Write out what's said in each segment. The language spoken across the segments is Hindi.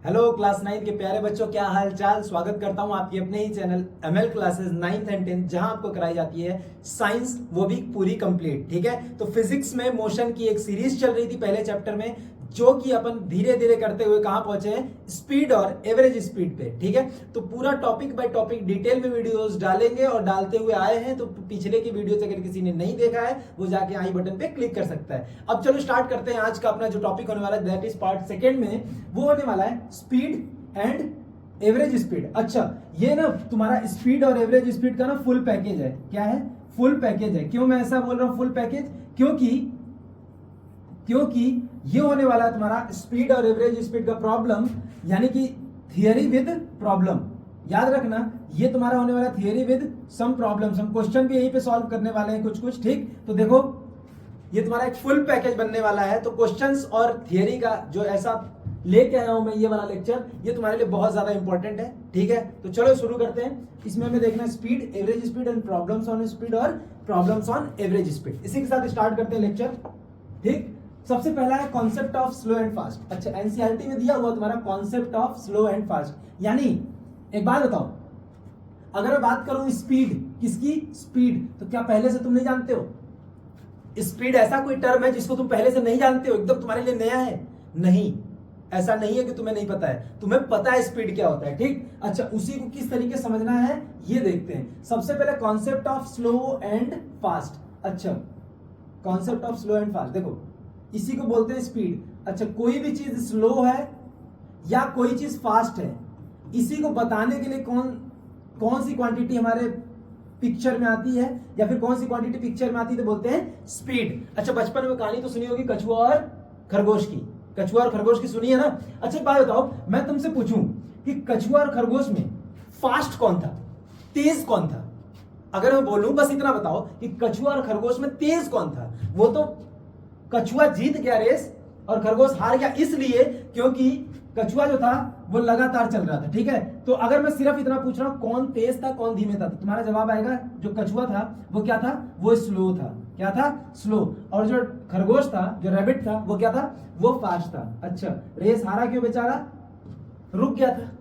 हेलो क्लास 9 के प्यारे बच्चों, क्या हाल चाल। स्वागत करता हूं आपके अपने ही channel ML classes 9th and 10th, जहां आपको कराई जाती है साइंस, वो भी पूरी कंप्लीट। ठीक है, तो फिजिक्स में मोशन की एक सीरीज चल रही थी पहले चैप्टर में, जो कि अपन धीरे धीरे करते हुए कहां पहुंचे हैं, स्पीड और एवरेज स्पीड पे। ठीक है, तो पूरा टॉपिक बाय टॉपिक डिटेल में वीडियोस डालेंगे और डालते हुए आए हैं। तो पिछले की वीडियोस अगर किसी ने नहीं देखा है वो जाके आई बटन पे क्लिक कर सकता है। अब चलो स्टार्ट करते हैं। आज का अपना जो टॉपिक होने वाला है दैट इज पार्ट सेकेंड में, वो होने वाला है स्पीड एंड एवरेज स्पीड। अच्छा, ये ना तुम्हारा स्पीड और एवरेज स्पीड का ना फुल पैकेज है। क्या है? फुल पैकेज है। क्यों मैं ऐसा बोल रहा हूं फुल पैकेज? क्योंकि ये होने वाला है तुम्हारा स्पीड और एवरेज स्पीड का प्रॉब्लम, यानी कि थियरी विद प्रॉब्लम। याद रखना, ये तुम्हारा होने वाला थियरी विद सम प्रॉब्लम। हम क्वेश्चन भी यहीं पे सॉल्व करने वाले हैं कुछ कुछ। ठीक, तो देखो ये तुम्हारा एक फुल पैकेज बनने वाला है। तो क्वेश्चंस और थियरी का जो ऐसा लेके आया हूं मैं ये वाला लेक्चर, ये तुम्हारे लिए बहुत ज्यादा इंपॉर्टेंट है। ठीक है, तो चलो शुरू करते हैं। इसमें हमें देखना है speed, average speed and problems on speed और प्रॉब्लम्स ऑन एवरेज स्पीड। इसी के साथ स्टार्ट करते हैं लेक्चर। ठीक, सबसे पहला है concept of slow and fast. अच्छा, एनसीईआरटी में दिया हुआ तुम्हारा concept of slow and fast. यानी एक बात बताओ, अगर मैं बात करूं स्पीड, किसकी स्पीड, तो क्या पहले से तुम नहीं जानते हो? स्पीड ऐसा कोई टर्म है जिसको तुम पहले से नहीं जानते हो, एकदम तुम्हारे लिए नया है? नहीं, ऐसा नहीं है कि तुम्हें नहीं पता है, तुम्हें पता है स्पीड क्या होता है। ठीक, अच्छा, उसी को किस तरीके से समझना है ये देखते हैं। सबसे पहले concept of slow and fast. अच्छा, concept of slow and fast, देखो इसी को बोलते हैं स्पीड। अच्छा, कोई भी चीज स्लो है या कोई चीज फास्ट है, इसी को बताने के लिए कौन सी क्वांटिटी हमारे पिक्चर में आती है, या फिर कौन सी क्वांटिटी पिक्चर में आती है, तो बोलते हैं स्पीड। अच्छा, बचपन में कहानी तो सुनी होगी कछुआ और खरगोश की। कछुआ और खरगोश की सुनी है ना? अच्छा, एक बात बताओ, मैं तुमसे पूछूं कि कछुआ और खरगोश में फास्ट कौन था, तेज कौन था? अगर मैं बोलूं बस इतना बताओ कि कछुआ और खरगोश में तेज कौन था, वो तो कछुआ जीत गया रेस और खरगोश हार गया, इसलिए क्योंकि कछुआ जो था वो लगातार चल रहा था। ठीक है, तो अगर मैं सिर्फ इतना पूछ रहा हूं कौन तेज था कौन धीमे था, तो तुम्हारा जवाब आएगा जो कछुआ था वो क्या था, वो स्लो था। क्या था? स्लो। और जो खरगोश था, जो रैबिट था, वो क्या था, वो फास्ट था। अच्छा, रेस हारा क्यों बेचारा? रुक गया था,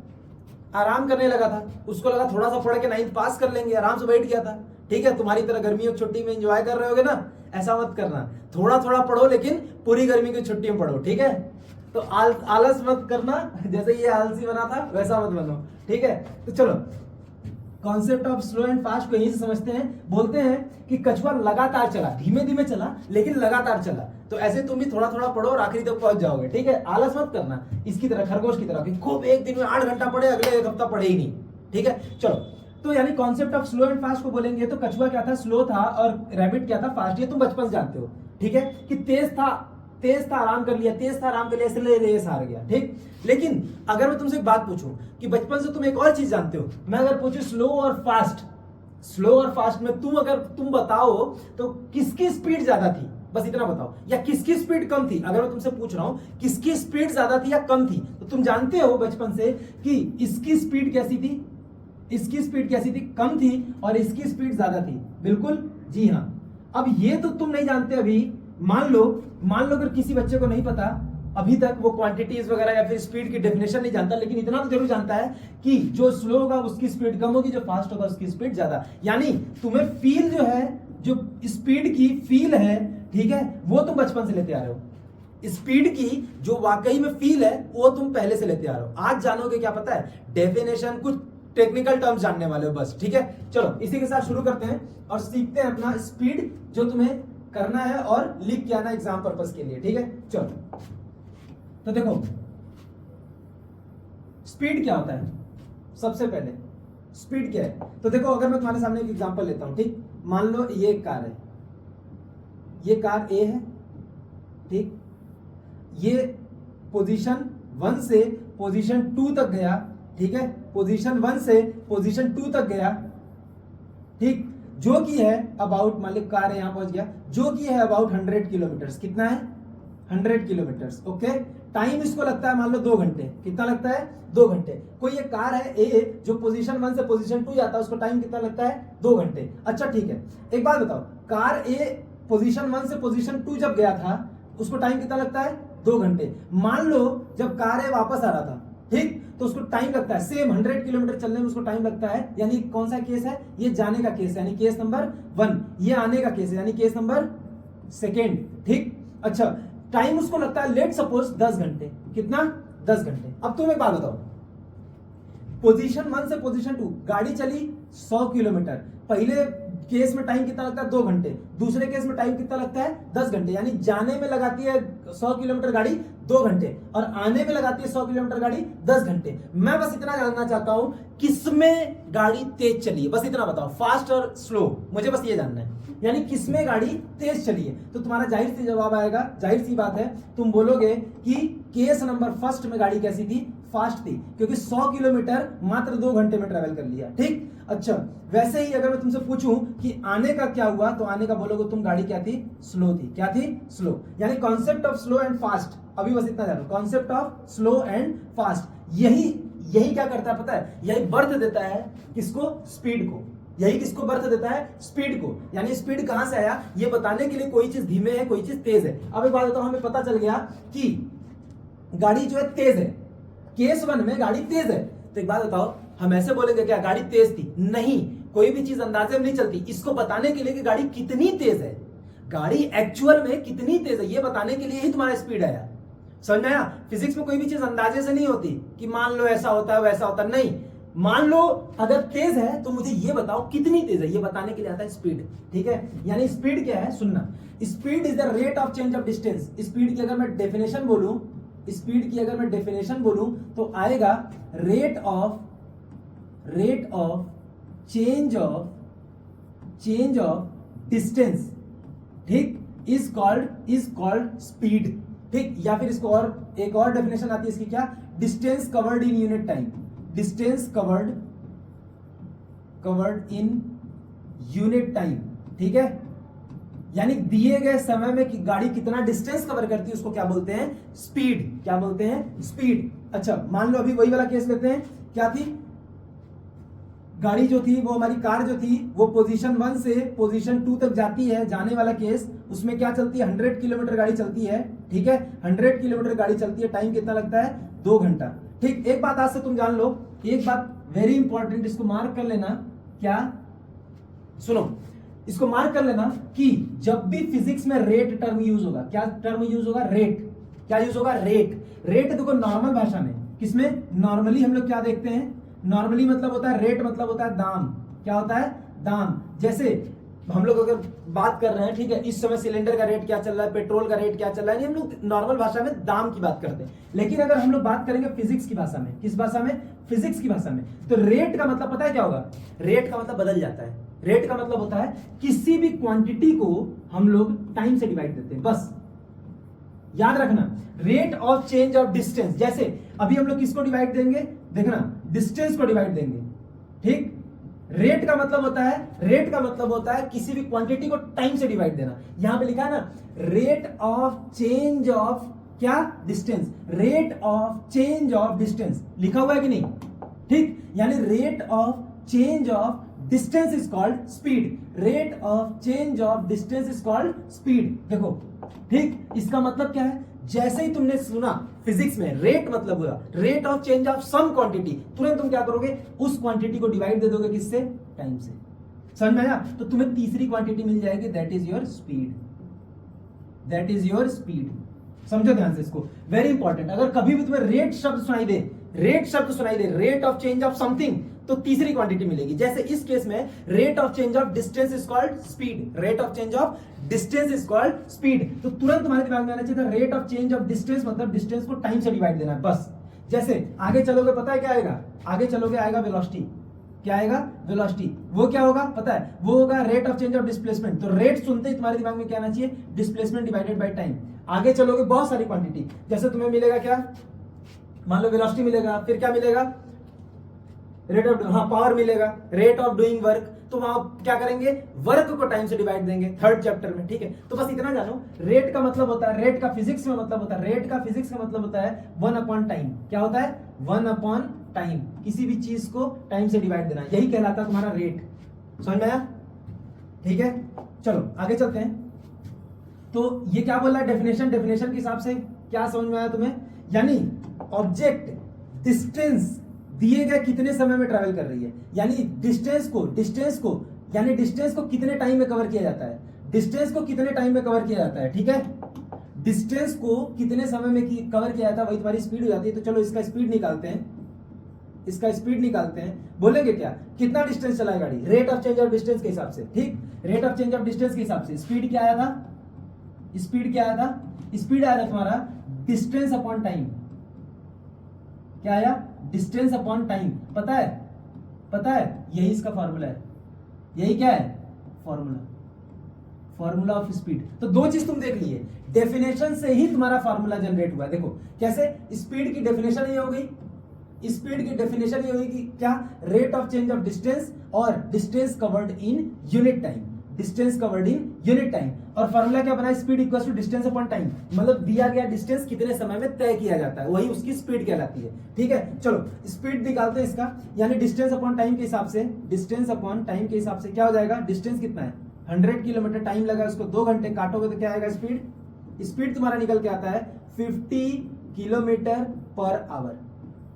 आराम करने लगा था, उसको लगा थोड़ा सा पढ़ के 9th पास कर लेंगे, आराम से बैठ गया था। ठीक है, तुम्हारी तरह गर्मियों की छुट्टी में एंजॉय कर रहे होगे ना, ऐसा मत करना। थोड़ा थोड़ा पढ़ो लेकिन पूरी गर्मी की छुट्टी में पढ़ो। ठीक है, तो आलस मत करना, जैसे ये आलसी बना था वैसा मत बनो। ठीक है, तो चलो concept of slow and fast को यहीं से समझते हैं। बोलते हैं कि कछुआ लगातार चला, धीमे धीमे चला लेकिन लगातार चला। तो ऐसे तुम भी थोड़ा थोड़ा पढ़ो और आखिरी तक पहुंच जाओगे। ठीक है, आलस मत करना इसकी तरह, खरगोश की तरह कि खूब एक दिन में 8 घंटा पढ़े, अगले एक हफ्ता पढ़े ही नहीं। ठीक है, चलो, तो यानी concept of slow and fast को बोलेंगे तो कछुआ क्या था, स्लो था, और रैबिट क्या था, फास्ट। ये तुम बचपन से जानते हो। ठीक है, कि तेज था आराम कर लिया, तेज था आराम कर लिया, इसलिए रेस हार गया। ठीक, लेकिन अगर मैं तुमसे एक बात पूछूं कि बचपन से तुम एक और चीज जानते हो, मैं अगर पूछूं स्लो और फास्ट में तुम बताओ तो किसकी स्पीड ज्यादा थी, बस इतना बताओ, या किसकी स्पीड कम थी। अगर मैं तुमसे पूछ रहा हूं किसकी स्पीड ज्यादा थी या कम थी, तो तुम जानते हो बचपन से कि इसकी स्पीड कैसी थी, इसकी स्पीड कैसी थी, कम थी, और इसकी स्पीड ज्यादा थी। बिल्कुल, जी हाँ। अब ये तो तुम नहीं जानते अभी। मान लो अगर किसी बच्चे को नहीं पता अभी तक, वो क्वांटिटीज वगैरह या फिर स्पीड की डेफिनेशन नहीं जानता, लेकिन इतना तो जरूर जानता है कि जो स्लो होगा उसकी स्पीड कम होगी, जो फास्ट होगा उसकी स्पीड ज्यादा। यानी तुम्हें फील जो है, जो स्पीड की फील है, ठीक है, वो तुम बचपन से लेते आ रहे हो। स्पीड की जो वाकई में फील है वो तुम पहले से लेते आ रहे हो। आज जानोगे क्या पता है, डेफिनेशन, कुछ टेक्निकल टर्म्स जानने वाले हो बस। ठीक है, चलो इसी के साथ शुरू करते हैं और सीखते हैं अपना स्पीड जो तुम्हें करना है और लिख के आना एग्जाम पर्पस के लिए। ठीक है, चलो, तो देखो स्पीड क्या होता है। सबसे पहले स्पीड क्या है, तो देखो अगर मैं तुम्हारे सामने एक एग्जांपल लेता हूं। ठीक, मान लो ये एक कार है, ये कार ए है। ठीक, ये पोजीशन 1 से पोजीशन 2 तक गया। ठीक है, पोजीशन 1 से पोजीशन 2 तक गया। ठीक, जो कि है अबाउट, मान लो कार यहां पहुंच गया, जो कि है अबाउट 100 किलोमीटर। कितना है? 100 किलोमीटर। ओके, टाइम इसको लगता है मान लो 2 घंटे। कितना लगता है? 2 घंटे। कोई एक कार है ए जो पोजीशन 1 से पोजीशन 2 जाता है, उसको टाइम कितना लगता है? 2 घंटे। अच्छा ठीक है, एक बात बताओ, कार ए पोजीशन 1 से पोजीशन 2 जब गया था उसको टाइम कितना लगता है? 2 घंटे। मान लो जब कार ए वापस आ रहा था, ठीक, तो उसको टाइम लगता है, सेम 100 किलोमीटर चलने में उसको टाइम लगता है। यानी कौन सा केस है, ये जाने का केस है यानी केस नंबर 1, ये आने का केस है यानी केस नंबर 2। ठीक, अच्छा, टाइम उसको लगता है लेट सपोज 10 घंटे, कितना, 10 घंटे। अब तुम एक बात बताओ, पोजीशन 1 से पोजीशन 2 गाड़ी चली 100 किलोमीटर, पहले केस में टाइम कितना लगता है, 2 घंटे, दूसरे केस में टाइम कितना लगता है, 10 घंटे। यानी जाने में लगाती है 100 किलोमीटर गाड़ी 2 घंटे और आने में लगाती है 100 किलोमीटर गाड़ी 10 घंटे। मैं बस इतना जानना चाहता हूं किसमें गाड़ी तेज चली है, बस इतना बताओ, फास्ट और स्लो, मुझे बस ये जानना है। यानी किसमें गाड़ी तेज चली है, तो तुम्हारा जाहिर सी जवाब आएगा, जाहिर सी बात है, तुम बोलोगे कि केस नंबर 1 में गाड़ी कैसी थी, फास्ट थी, क्योंकि 100 किलोमीटर मात्र 2 घंटे में ट्रेवल कर लिया। ठीक, अच्छा, वैसे ही अगर मैं तुमसे पूछूं कि आने का क्या हुआ, तो आने का बोलोगे तुम गाड़ी क्या थी, स्लो थी। क्या थी, स्लो। यानी concept of slow and fast, अभी बस इतना जानो, concept of slow and fast, यही क्या करता है पता है, यही बर्थ देता है किसको, स्पीड को। यही किसको बर्थ देता है, स्पीड को। यानी स्पीड कहां से आया, ये बताने के लिए कोई चीज धीमे है, कोई चीज तेज है। अब एक बात बताओ, हमें पता चल गया कि गाड़ी जो है तेज है, केस 1 में गाड़ी तेज है, तो एक बात बताओ, हम ऐसे बोलेंगे क्या गाड़ी तेज थी, नहीं, कोई भी चीज अंदाजे में नहीं चलती। इसको बताने के लिए कि गाड़ी कितनी तेज है, गाड़ी एक्चुअल में कितनी तेज है, ये बताने के लिए ही तुम्हारा स्पीड आया। समझ में आया, फिजिक्स में कोई भी चीज अंदाजे से नहीं होती कि मान लो ऐसा होता है वैसा होता है, नहीं, मान लो अगर तेज है तो मुझे ये बताओ कितनी तेज है, ये बताने के लिए आता है स्पीड। ठीक है, यानी स्पीड क्या है, सुनना, speed is the rate of change of distance. Speed की अगर मैं डेफिनेशन बोलूं, स्पीड की अगर मैं डेफिनेशन बोलूं तो आएगा rate of change of distance, ठीक, इज कॉल्ड स्पीड। ठीक, या फिर इसको और एक और डेफिनेशन आती है इसकी, क्या, distance covered in unit time, distance covered in unit time. ठीक है, यानी दिए गए समय में कि गाड़ी कितना डिस्टेंस कवर करती है उसको क्या बोलते हैं, स्पीड। क्या बोलते हैं, स्पीड। अच्छा, मान लो अभी वही वाला केस लेते हैं, क्या थी, गाड़ी जो थी वो हमारी कार जो थी वो पोजीशन 1 से पोजीशन 2 तक जाती है, जाने वाला केस, उसमें क्या चलती है, 100 किलोमीटर गाड़ी चलती है। ठीक है, 100 किलोमीटर गाड़ी चलती है, टाइम कितना लगता है, 2 घंटा। ठीक, एक बात आज से तुम जान लो, एक बात वेरी इंपॉर्टेंट, इसको मार्क कर लेना, क्या, सुनो, इसको मार्क कर लेना कि जब भी फिजिक्स में रेट टर्म यूज होगा, क्या टर्म यूज होगा, रेट। क्या यूज होगा, रेट। रेट देखो नॉर्मल भाषा में, किसमें, नॉर्मली हम लोग क्या देखते हैं, नॉर्मली मतलब होता है रेट, मतलब होता है दाम। क्या होता है, दाम। जैसे हम लोग अगर बात कर रहे हैं, ठीक है, इस समय सिलेंडर का रेट क्या चल रहा है, पेट्रोल का रेट क्या चल रहा है, हम लोग नॉर्मल भाषा में दाम की बात करते हैं। लेकिन अगर हम लोग बात करेंगे फिजिक्स की भाषा में, किस भाषा में, फिजिक्स की भाषा में, तो रेट का मतलब पता है क्या होगा, रेट का मतलब बदल जाता है। रेट का मतलब होता है किसी भी क्वांटिटी को हम लोग टाइम से डिवाइड देते हैं, बस याद रखना। Rate of change of distance, जैसे अभी हम लोग किसको डिवाइड देंगे, देखना, डिस्टेंस को डिवाइड देंगे। ठीक, रेट का मतलब होता है किसी भी क्वांटिटी को टाइम से डिवाइड देना। यहां पे लिखा है ना, रेट ऑफ चेंज ऑफ क्या, distance, rate of change of distance लिखा हुआ है कि नहीं। ठीक, यानी rate of change of distance is called speed, rate of change of distance is called speed. देखो, ठीक, इसका मतलब क्या है, जैसे ही तुमने सुना फिजिक्स में रेट मतलब हुआ rate of change of some quantity, तुरंत तुम क्या करोगे, उस क्वांटिटी को डिवाइड दे दोगे, किससे, टाइम से। समझ में आया, तो तुम्हें तीसरी क्वांटिटी मिल जाएगी, that is your speed, that is your speed. समझो ध्यान से इसको, वेरी इंपॉर्टेंट। अगर कभी भी तुम्हें रेट शब्द सुनाई दे, rate of change of something, तो तीसरी क्वांटिटी मिलेगी। जैसे इस केस में rate of change of distance is called speed, rate of change of distance is called speed. तो तुरंत तुम्हारे दिमाग में आना चाहिए था, rate of change of distance मतलब डिस्टेंस को टाइम से डिवाइड देना है, बस। जैसे आगे चलोगे पता है क्या आएगा, आगे चलोगे आएगा वेलोसिटी। क्या आएगा, वेलोसिटी। वो क्या होगा पता है, वो होगा rate of change of displacement. तो रेट सुनते ही तुम्हारे दिमाग में क्या आना चाहिए, डिस्प्लेसमेंट डिवाइडेड बाय टाइम। आगे चलोगे बहुत सारी क्वांटिटी, जैसे तुम्हें मिलेगा क्या, मान लो वेलोसिटी मिलेगा, फिर क्या मिलेगा, रेट ऑफ, हाँ, पावर मिलेगा, रेट ऑफ डूइंग वर्क। तो वहां क्या करेंगे, वर्क को टाइम से डिवाइड देंगे, 3rd चैप्टर में। ठीक है, तो बस इतना जानो, रेट का मतलब होता है, रेट का फिजिक्स में मतलब होता है, रेट का फिजिक्स का मतलब होता है 1 अपॉन टाइम। क्या होता है, 1 अपॉन टाइम, किसी भी चीज को टाइम से डिवाइड देना, यही कहलाता है तुम्हारा रेट। समझ में आया, ठीक है, चलो आगे चलते हैं। तो ये क्या बोल रहा है, डेफिनेशन के हिसाब से क्या समझ में आया तुम्हें, यानी ऑब्जेक्ट डिस्टेंस दिए गए कितने समय में ट्रैवल कर रही है, यानी डिस्टेंस को यानी डिस्टेंस को कितने टाइम में कवर किया जाता है, डिस्टेंस को कितने टाइम में कवर किया जाता है, ठीक है, डिस्टेंस को कितने समय में कवर किया जाता है, वही तुम्हारी स्पीड हो जाती है। तो चलो इसका स्पीड निकालते हैं, बोलेंगे क्या, कितना डिस्टेंस चला है गाड़ी, rate of change of distance के हिसाब से, ठीक, rate of change of distance के हिसाब से स्पीड क्या आया था, स्पीड आया था तुम्हारा डिस्टेंस अपॉन टाइम, क्या आया, डिस्टेंस अपॉन टाइम, पता है, यही इसका फॉर्मूला है, यही क्या है, फॉर्मूला ऑफ स्पीड। तो दो चीज तुम देख लिए, डेफिनेशन से ही तुम्हारा फॉर्मूला जनरेट हुआ है। देखो कैसे, स्पीड की डेफिनेशन ये हो गई, कि क्या, rate of change of distance और distance covered in unit time, और फॉर्मूला क्या बना, speed equal to distance upon time, मतलब दिया गया डिस्टेंस कितने समय में तय किया जाता है, वही उसकी स्पीड कहलाती है, ठीक है। चलो स्पीड निकालते हैं इसका, यानी डिस्टेंस अपॉन टाइम के हिसाब से, क्या हो जाएगा, डिस्टेंस कितना है 100 किलोमीटर, टाइम लगा उसको 2 घंटे, काटोगे तो क्या आएगा, स्पीड तुम्हारा निकल के आता है 50 kilometre per our,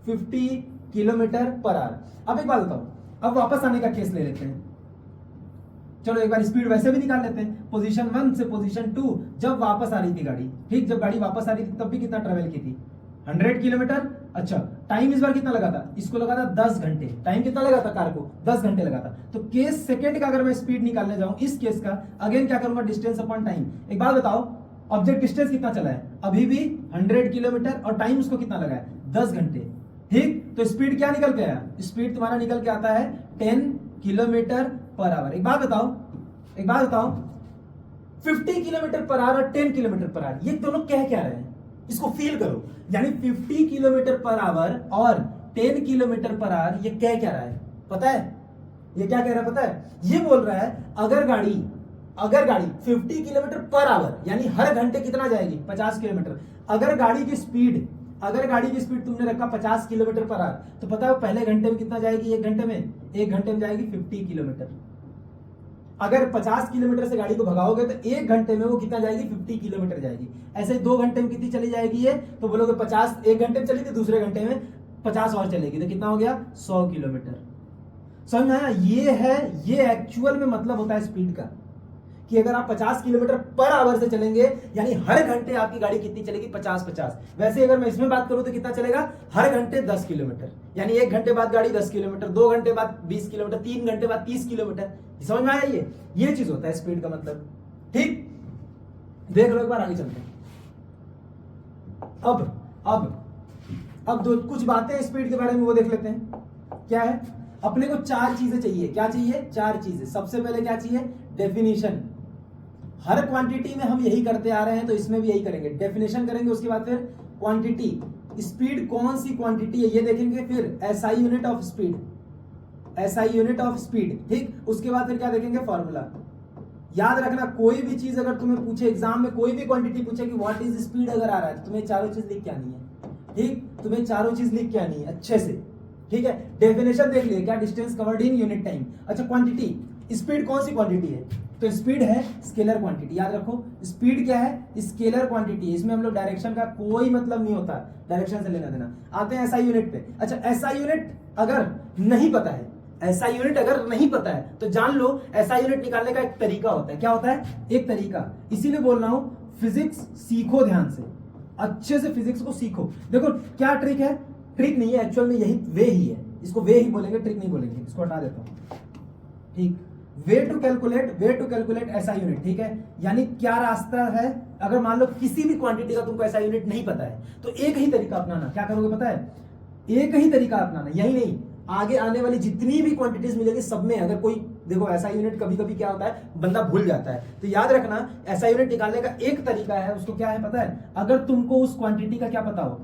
50 kilometre per our. अब एक बात बताओ, अब वापस आने का केस ले लेते हैं, चलो एक बार स्पीड वैसे भी निकाल लेते हैं, पोजीशन 1 से पोजीशन 2 जब वापस आ रही थी गाड़ी, ठीक, जब गाड़ी वापस आ रही थी तब भी कितना ट्रेवल की थी, 100 किलोमीटर। अच्छा, टाइम इस बार कितना लगा था, इसको लगा था 10 घंटे, टाइम कितना लगा था कार को, 10 घंटे लगा था। तो केस सेकंड का अगर मैं स्पीड निकालने जाऊं, इस केस का अगेन क्या करूंगा, डिस्टेंस अपॉन टाइम। एक बात बताओ, ऑब्जेक्ट डिस्टेंस कितना चला है, अभी भी 100 किलोमीटर, और टाइम उसको कितना लगा है, 10 घंटे, ठीक। तो स्पीड क्या निकल के आया, स्पीड तुम्हारा निकल के आता है 10 किलोमीटर पर आवर। एक बात बताओ 50 किलोमीटर पर आवर और 10 किलोमीटर पर आवर, ये दोनों कह क्या रहे हैं, इसको फील करो, यानी 50 किलोमीटर पर आवर और 10 किलोमीटर पर आवर ये कह क्या रहा है, पता है, ये क्या कह रहा है पता है, ये बोल रहा है अगर गाड़ी 50 किलोमीटर पर आवर यानी हर घंटे कितना जाएगी, 50 किलोमीटर, अगर गाड़ी की स्पीड तुमने रखा 50 किलोमीटर पर आवर, तो पता है पहले घंटे में कितना जाएगी, एक घंटे में जाएगी 50 किलोमीटर। अगर 50 किलोमीटर से गाड़ी को भगाओगे तो एक घंटे में वो कितना जाएगी, 50 किलोमीटर जाएगी। ऐसे ही 2 घंटे में कितनी चली जाएगी ये, तो बोलोगे 50, एक घंटे में चली थी, दूसरे घंटे में 50 और चलेगी, तो कितना हो गया, 100 किलोमीटर। समझ में आया, ये एक्चुअल में मतलब होता है स्पीड का, कि अगर आप 50 किलोमीटर पर आवर से चलेंगे यानी हर घंटे आपकी गाड़ी कितनी चलेगी, 50। वैसे अगर मैं इसमें बात करूं तो कितना चलेगा, हर घंटे 10 किलोमीटर, यानी 1 घंटे बाद गाड़ी 10 किलोमीटर, 2 घंटे बाद 20 किलोमीटर, 3 घंटे बाद 30 किलोमीटर। समझ में आया, ये चीज होता है स्पीड का मतलब, ठीक। देख लो एक बार आगे चलते हैं। अब कुछ बातें स्पीड के बारे में वो देख लेते हैं। क्या है, अपने को 4 चीजें चाहिए, क्या चाहिए, 4 चीजें। सबसे पहले क्या चाहिए, डेफिनेशन। हर क्वांटिटी में हम यही करते आ रहे हैं, तो इसमें भी यही करेंगे, डेफिनेशन करेंगे, उसके बाद फिर क्वांटिटी, स्पीड कौन सी क्वांटिटी है ये देखेंगे, फिर एसआई यूनिट ऑफ स्पीड, ठीक। उसके बाद फिर क्या देखेंगे, फॉर्मूला। याद रखना, कोई भी चीज अगर तुम्हें पूछे एग्जाम में, कोई भी क्वांटिटी पूछे कि व्हाट इज स्पीड अगर आ रहा है, तो तुम्हें चारों चीज लिख के आनी है, ठीक, तुम्हें चारों चीज लिख के आनी है अच्छे से, ठीक है। डेफिनेशन देख लिए, क्या, distance covered in unit time. अच्छा, क्वांटिटी, स्पीड कौन सी क्वांटिटी है, तो स्पीड है स्केलर क्वांटिटी। याद रखो, स्पीड क्या है, स्केलर क्वांटिटी है, इसमें हम लोग डायरेक्शन का कोई मतलब नहीं होता, डायरेक्शन से लेना देना। आते हैं एसआई यूनिट पे। अच्छा, एसआई यूनिट अगर नहीं पता है, तो जान लो एसआई यूनिट निकालने का एक तरीका होता है। क्या होता है, एक तरीका, इसीलिए बोल रहा हूं फिजिक्स सीखो, ध्यान से, अच्छे से फिजिक्स को सीखो। देखो क्या ट्रिक है, ट्रिक नहीं है एक्चुअल में, यही वे ही है, इसको वे ही बोलेंगे, ट्रिक नहीं बोलेंगे, इसको हटा देता हूं, ठीक। वे टू कैलकुलेट ऐसा यूनिट, ठीक है। यानी क्या रास्ता है, अगर मान लो किसी भी क्वांटिटी का तुमको ऐसा यूनिट नहीं पता है, तो एक ही तरीका अपनाना। क्या करोगे पता है, एक ही तरीका अपनाना, यही नहीं, आगे आने वाली जितनी भी क्वांटिटीज मिलेगी सब में, अगर कोई देखो ऐसा यूनिट कभी कभी क्या होता है, बंदा भूल जाता है, तो याद रखना ऐसा यूनिट निकालने का एक तरीका है, उसको क्या है पता है, अगर तुमको उस क्वांटिटी का क्या पता हो,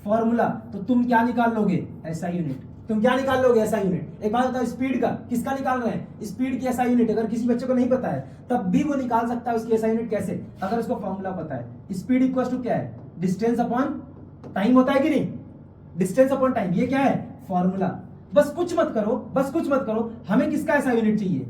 फॉर्मूला, तो तुम क्या निकाल लोगे, ऐसा यूनिट। तुम क्या निकाल लोगे, ऐसा यूनिट। एक बात बताओ, स्पीड का किसका निकाल रहे हैं, स्पीड की ऐसा यूनिट। अगर किसी बच्चे को नहीं पता है तब भी वो निकाल सकता है उसकी ऐसा यूनिट, कैसे, अगर उसको फॉर्मूला पता है। स्पीड इक्वल टू क्या है, डिस्टेंस अपॉन टाइम होता है कि नहीं, डिस्टेंस अपॉन टाइम, ये क्या है, फॉर्मूला। बस कुछ मत करो, हमें किसका ऐसा यूनिट चाहिए,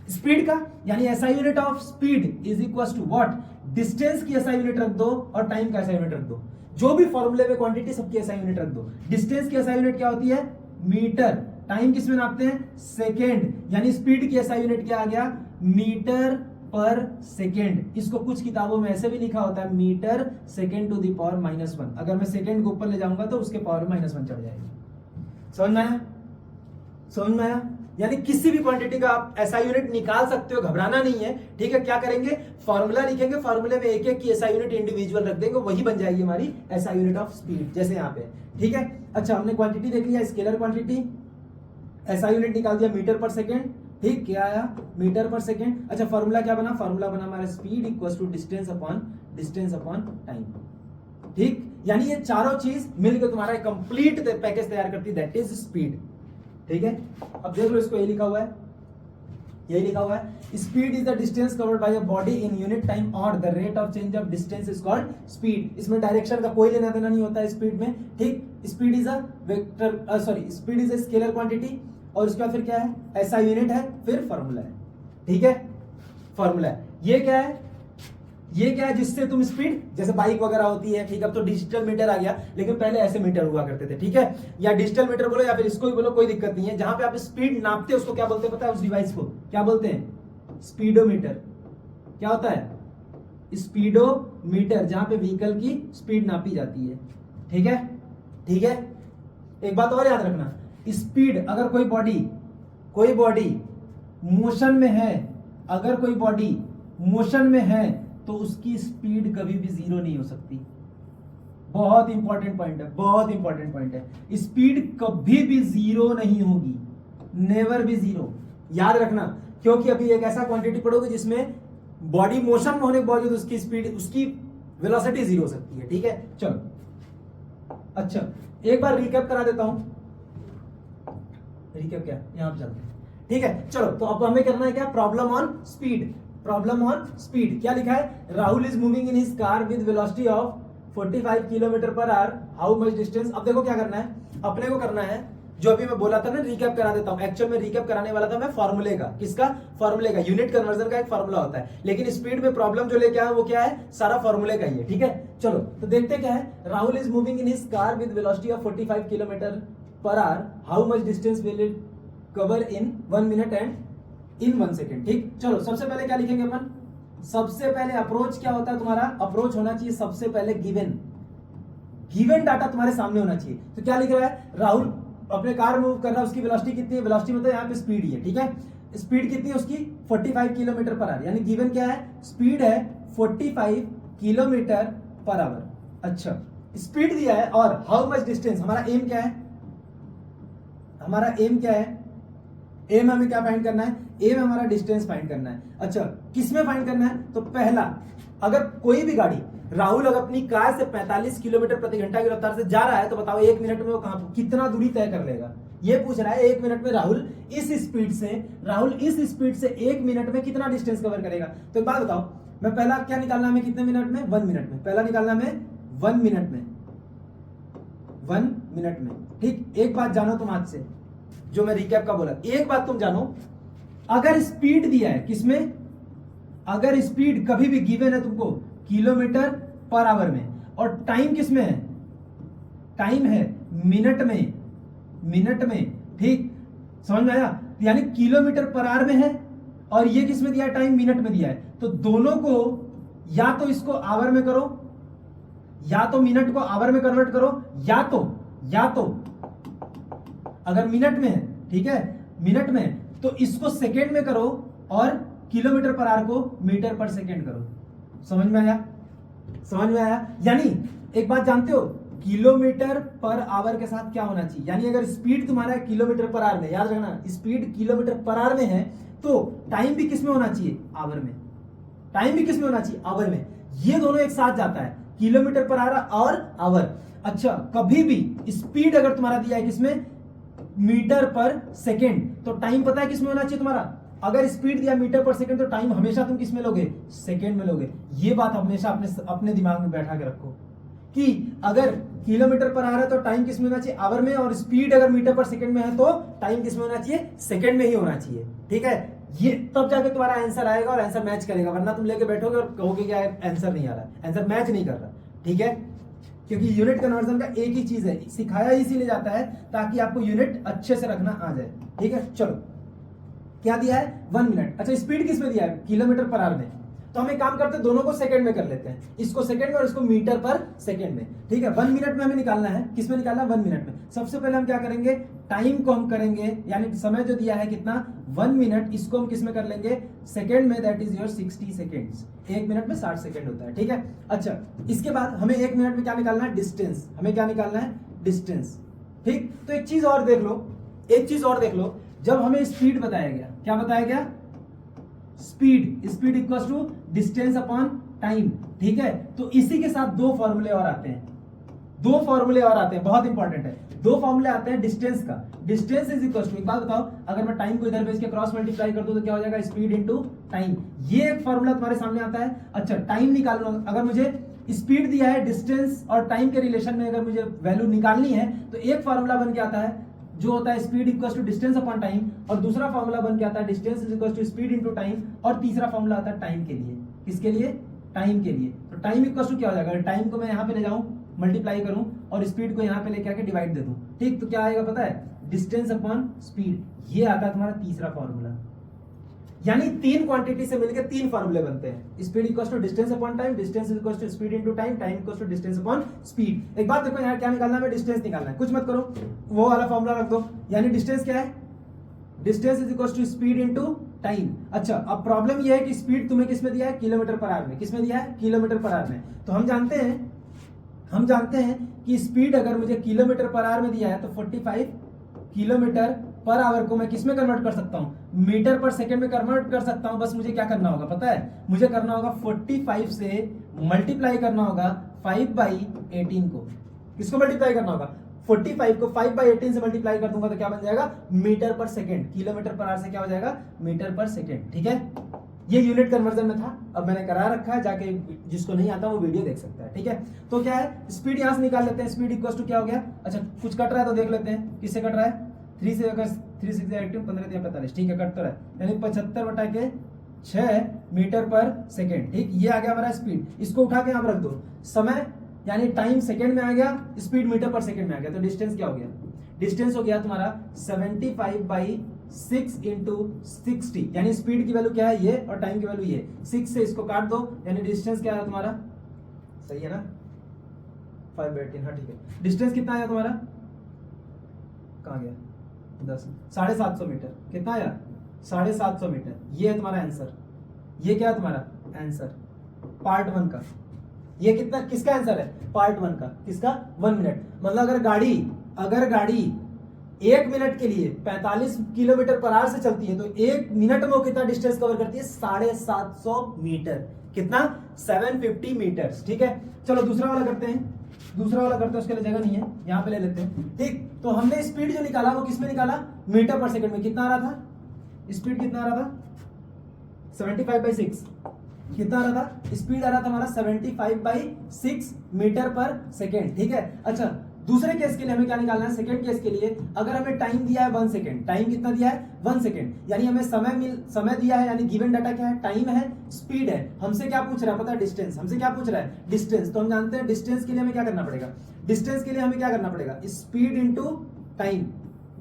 स्पीड का, यानी ऐसा unit of speed is equal to what, distance की एसआई यूनिट रख दो और टाइम का एसआई यूनिट रख दो। जो भी फॉर्मूले में क्वांटिटी सबकी एसआई यूनिट रख दो। डिस्टेंस की एसआई यूनिट क्या होती है? मीटर। टाइम किस में नापते हैं? सेकेंड। यानी स्पीड की एसआई यूनिट क्या आ गया? मीटर पर सेकेंड। इसको कुछ किताबों में ऐसे भी लिखा होता है metre second to the power -1। अगर मैं सेकेंड को ऊपर ले जाऊंगा तो उसके पावर -1 चढ़ जाएगी। समझ में आया? समझ में आया? यानी किसी भी क्वांटिटी का आप एसआई यूनिट निकाल सकते हो, घबराना नहीं है। ठीक है, क्या करेंगे? फॉर्मूला लिखेंगे, फॉर्मूले में एक एक की एसआई यूनिट इंडिविजुअल रख देंगे, वही बन जाएगी हमारी एसआई यूनिट ऑफ स्पीड, जैसे यहाँ पे। ठीक है, अच्छा हमने क्वांटिटी देख लिया, स्केलर क्वांटिटी, एसआई यूनिट निकाल दिया मीटर पर सेकेंड। ठीक, क्या आया? मीटर पर सेकेंड। अच्छा फॉर्मूला क्या बना? फॉर्मूला बना हमारा speed equal to distance upon time. ठीक, यानी ये चारों चीज मिलकर तुम्हारा कंप्लीट पैकेज तैयार करती है, दैट इज स्पीड। ठीक है, अब देख लो इसको, ये लिखा हुआ है, यही लिखा हुआ है, speed is the distance covered by a body in unit time और the rate of change of distance is called speed. इसमें डायरेक्शन का कोई लेना देना नहीं होता है स्पीड में। ठीक, speed is a vector, sorry speed is a scalar quantity, और उसके बाद फिर क्या है? एसआई यूनिट है, फिर फॉर्मूला है। ठीक है, फॉर्मूला है। ये क्या है? ये क्या है जिससे तुम स्पीड, जैसे बाइक वगैरह होती है, ठीक है, अब तो डिजिटल मीटर आ गया, लेकिन पहले ऐसे मीटर हुआ करते थे। ठीक है, या डिजिटल मीटर बोलो या फिर इसको ही बोलो, कोई दिक्कत नहीं है। जहां पे आप स्पीड नापते हैं उसको क्या बोलते हैं पता है? उस डिवाइस को क्या बोलते हैं? स्पीडोमीटर। क्या होता है? स्पीडोमीटर, जहां पे व्हीकल की स्पीड नापी जाती है। ठीक है, ठीक है। एक बात और याद रखना, स्पीड, अगर कोई बॉडी मोशन में है, अगर कोई बॉडी मोशन में है तो उसकी स्पीड कभी भी जीरो नहीं हो सकती। बहुत इंपॉर्टेंट पॉइंट है, बहुत इंपॉर्टेंट पॉइंट है। स्पीड कभी भी जीरो नहीं होगी, नेवर भी जीरो। याद रखना, क्योंकि अभी एक ऐसा क्वांटिटी पढ़ोगे जिसमें बॉडी मोशन में होने के बावजूद उसकी स्पीड, उसकी वेलोसिटी जीरो हो सकती है। ठीक है, चलो अच्छा एक बार रिकैप करा देता हूं। रिकैप क्या, यहां पे चलते हैं। ठीक है, चलो तो अब हमें करना है क्या? Problem on speed. Problem on speed क्या लिखा है? Rahul is moving in his car with velocity of 45 kilometre per our, how much distance. अब देखो क्या करना है, अपने को करना है जो अभी मैं बोला था ना, रिकैप करा देता हूं। एक्चुअल में रिकैप कराने वाला था मैं फॉर्मूले का। किसका? फॉर्मूले का। यूनिट कन्वर्जन का एक फॉर्मूला होता है, लेकिन स्पीड में प्रॉब्लम जो लेके आया वो क्या है? सारा फॉर्मूले का ही है। ठीक है, चलो तो देखते क्या है। Rahul is moving in his car with velocity of 45 kilometre per our, how much distance will it cover in 1 minute and in 1 second. ठीक, चलो सबसे पहले क्या लिखेंगे अपन? सबसे पहले अप्रोच क्या होता है तुम्हारा? अप्रोच होना चाहिए सबसे पहले गिवन डाटा तुम्हारे सामने होना चाहिए। तो क्या लिख रहा है? राहुल अपने कार मूव कर रहा है, उसकी वेलोसिटी कितनी है? वेलोसिटी मतलब यहाँ पे स्पीड ही है। ठीक है, स्पीड कितनी है उसकी? 45 किलोमीटर पर आवर, यानी गिवन क्या है? स्पीड है 45 किलोमीटर पर आवर। अच्छा, स्पीड दिया है, और हाउ मच डिस्टेंस, हमारा एम क्या है? हमारा एम क्या है? एम हमें क्या फाइंड करना है? एम हमारा डिस्टेंस फाइंड करना है। अच्छा, किसमें फाइंड करना है? तो पहला, अगर कोई भी गाड़ी, राहुल अगर अपनी कार से 45 किलोमीटर प्रति घंटा की रफ्तार से जा रहा है, तो बताओ 1 मिनट में वो कहां, कितना दूरी तय कर लेगा? ये पूछ रहा है 1 मिनट में राहुल इस स्पीड से 1 मिनट में कितना डिस्टेंस कवर करेगा। तो एक बात बताओ, मैं पहला क्या निकालना है? कितने मिनट में? 1 मिनट में। पहला निकालना है 1 मिनट में, 1 मिनट में। ठीक, एक बात जानो तुम आज से, जो मैं रिकैप का बोला, एक बात तुम जानो, अगर स्पीड दिया है किसमें? अगर स्पीड कभी भी गिवन है तुमको किलोमीटर पर आवर में, और टाइम किसमें है? टाइम है मिनट में। ठीक, समझ में आया? यानी किलोमीटर पर आवर में है, और ये किसमें दिया है? टाइम मिनट में दिया है। तो दोनों को या तो इसको आवर में करो, या तो मिनट को आवर में कन्वर्ट करो, या तो अगर मिनट में है, ठीक है, मिनट में, तो इसको सेकेंड में करो, और किलोमीटर पर आवर को मीटर पर सेकेंड करो। समझ में आया? समझ में आया? यानी एक बात जानते हो, किलोमीटर पर आवर के साथ क्या होना चाहिए? यानी अगर स्पीड तुम्हारा किलोमीटर पर आवर में, याद रखना स्पीड किलोमीटर पर आवर में है, तो टाइम भी किस में होना चाहिए? आवर में। टाइम भी किस में होना चाहिए? आवर में। ये दोनों एक साथ जाता है, किलोमीटर पर आवर और आवर। अच्छा, कभी भी स्पीड अगर तुम्हारा दिया है किसमें? मीटर पर सेकेंड, तो टाइम पता है किसमें होना चाहिए तुम्हारा? अगर स्पीड दिया मीटर पर सेकेंड, तो टाइम हमेशा तुम किसमें लोगे? सेकेंड में लोगे। ये बात हमेशा अपने दिमाग में बैठा के रखो कि अगर किलोमीटर पर आ रहा है तो टाइम किसमें होना चाहिए? आवर में, और स्पीड अगर मीटर पर सेकेंड में है तो टाइम किसमें होना चाहिए? सेकेंड में ही होना चाहिए। ठीक है, ये तब जाके तुम्हारा आंसर आएगा और आंसर मैच करेगा, वरना तुम लेके बैठोगे और कहोगे क्या आंसर नहीं आ रहा, आंसर मैच नहीं कर रहा। ठीक है, क्योंकि यूनिट कन्वर्जन का एक ही चीज है, सिखाया इसीलिए जाता है ताकि आपको यूनिट अच्छे से रखना आ जाए। ठीक है, चलो क्या दिया है 1 मिनट। अच्छा स्पीड किस में दिया है, किलोमीटर पर आवर में, तो हम एक काम करते हैं दोनों को सेकंड में कर लेते हैं, इसको सेकंड में और इसको मीटर पर सेकंड में। ठीक है, 1 मिनट में हमें निकालना है, किस में निकालना है 1 मिनट में। सबसे पहले हम क्या करेंगे, टाइम को हम करेंगे, यानी समय जो दिया है कितना 1 मिनट, इसको हम किस में कर लेंगे सेकंड में, that is your 60 seconds. 1 minute में 60 सेकंड होता है। ठीक है, अच्छा इसके बाद हमें 1 मिनट में क्या निकालना है, डिस्टेंस, हमें क्या निकालना है डिस्टेंस। ठीक, तो एक चीज और देख लो, एक चीज और देख लो, जब हमें स्पीड बताया गया, क्या बताया गया, speed, speed equals to distance upon time. ठीक है, तो इसी के साथ दो फॉर्मूले और आते हैं, दो फॉर्मूले और आते हैं, बहुत इंपॉर्टेंट है। दो फॉर्मूले आते हैं डिस्टेंस का, डिस्टेंस इज इक्वल्स टू, एक बात बताओ, अगर मैं टाइम को इधर भेज के क्रॉस मल्टीप्लाई कर दूं तो क्या हो जाएगा, स्पीड इनटू टाइम। ये एक फॉर्मूला तुम्हारे सामने आता है। अच्छा टाइम निकालना, अगर मुझे स्पीड दिया है, डिस्टेंस और टाइम के रिलेशन में अगर मुझे वैल्यू निकालनी है, तो एक फॉर्मूला बन के आता है जो होता है speed equals to distance upon time, और दूसरा फॉर्मूला बन के आता है distance is equals to speed into time, और तीसरा फॉर्मूला आता है टाइम के लिए। किसके लिए, टाइम के लिए। तो टाइम इक्वल्स टू क्या हो जाएगा, टाइम को मैं यहाँ पे ले जाऊं, मल्टीप्लाई करूं और स्पीड को यहाँ पे लेके आके डिवाइड दे दूं। ठीक, तो क्या आएगा पता है, डिस्टेंस अपॉन स्पीड, ये आता है तुम्हारा तीसरा फॉर्मूला। यानी तीन क्वांटिटी से मिलकर तीन फॉर्मूले बनते हैं, speed equals to distance upon time, distance equals to speed into time, time equals to distance upon speed. एक बात देखो यहाँ क्या निकालना है, डिस्टेंस निकालना है, कुछ मत करो, वो वाला फॉर्मूला रख दो। यानी डिस्टेंस क्या है, distance is equals to speed into time. अच्छा अब प्रॉब्लम ये है कि स्पीड तुम्हें किस में दिया है, किलोमीटर पर आवर में। किस में दिया है, किलोमीटर पर आवर में। तो हम जानते हैं कि स्पीड अगर मुझे किलोमीटर पर आवर में दिया है तो 45 किलोमीटर पर आवर को मैं किस में कन्वर्ट कर सकता हूं, मीटर पर सेकंड में कन्वर्ट कर सकता हूं। बस मुझे क्या करना होगा पता है, मुझे करना होगा 45 से मल्टीप्लाई करना होगा 5/18 को। किसको मल्टीप्लाई करना होगा, 45 को 5/18 से मल्टीप्लाई कर दूंगा तो क्या बन जाएगा, metre per second. Kilometre per our से क्या हो जाएगा, मीटर पर सेकंड। ठीक है, ये यूनिट कन्वर्जन में था, अब मैंने करा रखा है, जाके जिसको नहीं आता वो वीडियो देख सकता है। ठीक है, तो क्या है, स्पीड यहां से निकाल लेते हैं, स्पीड इक्वल्स टू क्या हो गया। अच्छा कुछ कट रहा है तो देख लेते हैं, किससे कट रहा है, 3 से, अगर 3 6 18 15 3 45, ठीक है कट तो रहा है, यानी 75/6 मीटर पर सेकेंड। ठीक, ये आ गया हमारा स्पीड, इसको उठा के यहाँ रख दो, समय यानी टाइम सेकेंड में आ गया, स्पीड मीटर पर सेकेंड में आ गया, तो डिस्टेंस क्या हो गया, डिस्टेंस हो गया तुम्हारा 75/6 इंटू 60, यानी स्पीड की वैल्यू क्या है ये और टाइम की वैल्यू ये, 6 से इसको काट दो, यानी डिस्टेंस क्या है तुम्हारा, सही है ना 5/18, हाँ ठीक है। डिस्टेंस कितना आया तुम्हारा, कहाँ गया 10, 750 मीटर। कितना आया 750 मीटर, ये है तुम्हारा आंसर। ये क्या है तुम्हारा आंसर पार्ट 1 का। ये कितना, किसका आंसर है, पार्ट 1 का। किसका, 1 मिनट। मतलब अगर गाड़ी 1 मिनट के लिए 45 किलोमीटर पर आवर से चलती है तो 1 मिनट में वो कितना डिस्टेंस कवर करती है, 750 मीटर। कितना, 750 मीटर्स। ठीक है, चलो दूसरा वाला करते हैं, उसके लिए जगह नहीं है, यहाँ पे ले लेते हैं। ठीक, तो हमने स्पीड जो निकाला वो किस में निकाला, मीटर पर सेकंड में। कितना आ रहा था स्पीड, कितना आ रहा था 75/6, कितना आ रहा था, स्पीड आ रहा था हमारा 75/6 मीटर पर सेकेंड। ठीक है, अच्छा दूसरे केस के लिए हमें क्या निकालना है, सेकंड केस के लिए अगर हमें टाइम दिया है 1 सेकंड, टाइम कितना दिया है 1 सेकंड, यानी हमें समय दिया है, यानी गिवन डाटा क्या है, टाइम है, स्पीड है। हमसे क्या पूछ रहा है पता है, डिस्टेंस। हमसे क्या पूछ रहा है, डिस्टेंस। तो हम जानते हैं डिस्टेंस के लिए हमें क्या करना पड़ेगा, speed into time,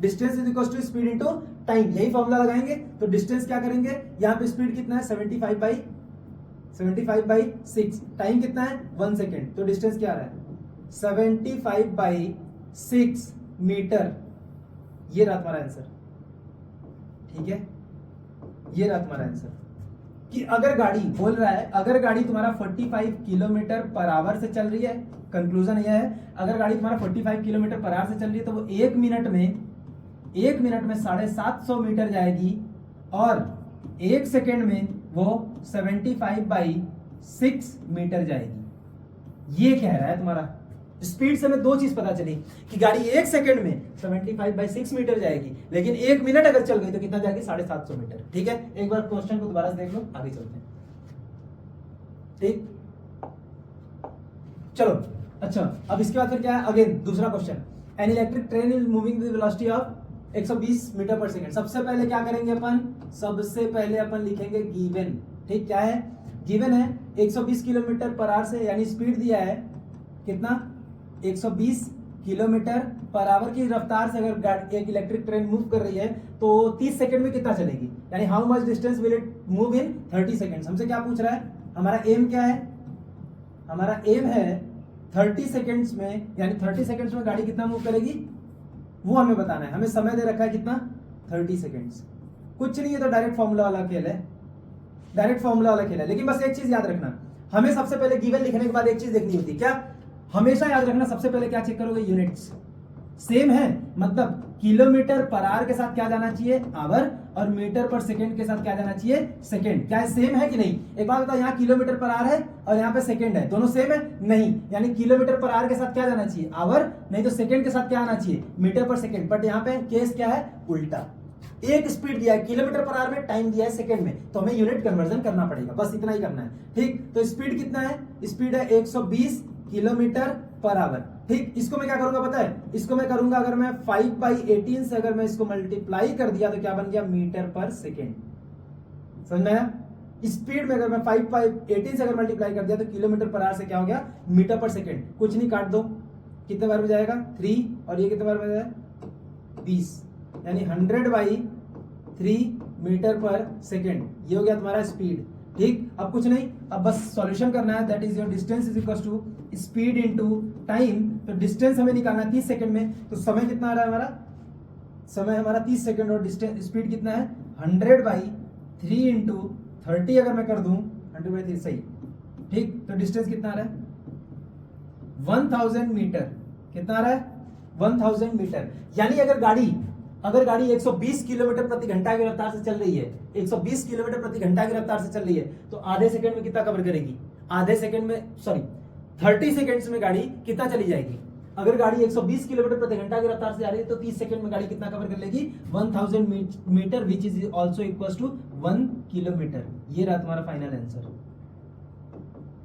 distance is equal to speed into time, यही फॉर्मूला लगाएंगे। तो डिस्टेंस क्या करेंगे, यहाँ पे स्पीड कितना है 75/6, टाइम कितना है 1 सेकेंड, तो डिस्टेंस क्या आ रहा है 75/6 मीटर। ये रहा तुम्हारा आंसर। ठीक है, ये रहा तुम्हारा आंसर कि अगर गाड़ी बोल रहा है, अगर गाड़ी तुम्हारा 45 किलोमीटर पर आवर से चल रही है, कंक्लूजन यह है, अगर गाड़ी तुम्हारा 45 किलोमीटर पर आवर से चल रही है तो वो 1 मिनट में 750 मीटर जाएगी, और 1 सेकेंड में वो 75/6 मीटर जाएगी। ये कह रहा है तुम्हारा। स्पीड से हमें दो चीज पता चली कि गाड़ी 1 सेकेंड में 75/6 मीटर जाएगी, लेकिन 1 मिनट अगर चल गई तो कितना जाएगी 750 मीटर। ठीक है, एक बार क्वेश्चन को दोबारा से देख लो, आगे चलते हैं। ठीक, चलो अच्छा अब इसके बाद फिर क्या है, अगेन दूसरा question, an electric train is moving with velocity of 120 metre per second. सबसे पहले क्या करेंगे अपन, सबसे पहले अपन लिखेंगे गिवन। ठीक, क्या है गिवन है 120 किलोमीटर पर आवर से, यानी स्पीड दिया है कितना 120 किलोमीटर पर आवर की रफ्तार से अगर एक इलेक्ट्रिक ट्रेन मूव कर रही है तो 30 सेकंड में कितना चलेगी, यानी how much distance will it move in 30 seconds. हमसे क्या पूछ रहा है, हमारा एम क्या है, हमारा एम है 30 सेकंड्स में, यानी 30 सेकंड्स में गाड़ी कितना मूव करेगी वो हमें बताना है। हमें समय दे रखा है कितना 30 सेकंड्स। कुछ नहीं है तो डायरेक्ट फॉर्मूला वाला खेल है, डायरेक्ट फॉर्मूला वाला खेल है। लेकिन बस एक चीज याद रखना, हमें सबसे पहले गिवन लिखने के बाद एक चीज देखनी होती है, क्या हमेशा याद रखना, सबसे पहले क्या चेक करोगे, यूनिट्स सेम है, मतलब किलोमीटर पर आवर के साथ क्या जाना चाहिए आवर, और मीटर पर सेकंड के साथ क्या जाना चाहिए सेकंड। क्या सेम है कि नहीं, एक बात बताओ, यहाँ किलोमीटर पर आवर है और यहाँ पे सेकंड है, दोनों सेम है नहीं, यानी किलोमीटर पर आवर के साथ क्या जाना चाहिए आवर, नहीं तो सेकंड के साथ क्या आना चाहिए मीटर पर सेकंड। बट यहाँ पे केस क्या है उल्टा, एक स्पीड दिया है किलोमीटर पर आवर में, टाइम दिया है सेकंड में, तो हमें यूनिट कन्वर्जन करना पड़ेगा, बस इतना ही करना है। ठीक, तो स्पीड कितना है, स्पीड है 120 किलोमीटर पर आवर। ठीक, इसको मैं क्या करूंगा पता है, इसको मैं करूंगा अगर मैं 5/18 से अगर मैं इसको मल्टीप्लाई कर दिया तो क्या बन गया मीटर पर सेकेंड। समझ में आया, स्पीड में अगर मैं 5/18 से अगर मल्टीप्लाई कर दिया तो किलोमीटर पर आवर से क्या हो गया मीटर पर सेकेंड। कुछ नहीं, काट दो, कितने बार में जाएगा 3, और ये कितने बार में जाएगा 20, यानी 100/3 मीटर पर सेकेंड, ये हो गया तुम्हारा स्पीड। ठीक, अब कुछ नहीं, अब बस सॉल्यूशन करना है, that is your distance is equal to speed into time. तो डिस्टेंस हमें निकालना है 30 सेकंड में, तो समय कितना आ रहा है हमारा, समय हमारा 30 सेकंड, और डिस्टेंस स्पीड कितना है 100/3 इंटू 30 अगर मैं कर दूं 100/3 सही। ठीक, तो डिस्टेंस कितना आ रहा है 1000 मीटर, कितना आ रहा है 1000 मीटर। यानी अगर गाड़ी 120 किलोमीटर प्रति घंटा की रफ्तार से चल रही है, 120 किलोमीटर प्रति घंटा की रफ्तार से चल रही है, तो आधे सेकंड में कितना कवर करेगी, आधे सेकंड में सॉरी 30 सेकंड्स में गाड़ी कितना चली जाएगी। अगर गाड़ी 120 किलोमीटर प्रति घंटा की रफ्तार से जा रही है तो 30 सेकंड में गाड़ी कितना कवर कर लेगी 1000 metre, which is also equal to 1 kilometre. ये रहा तुम्हारा फाइनल आंसर।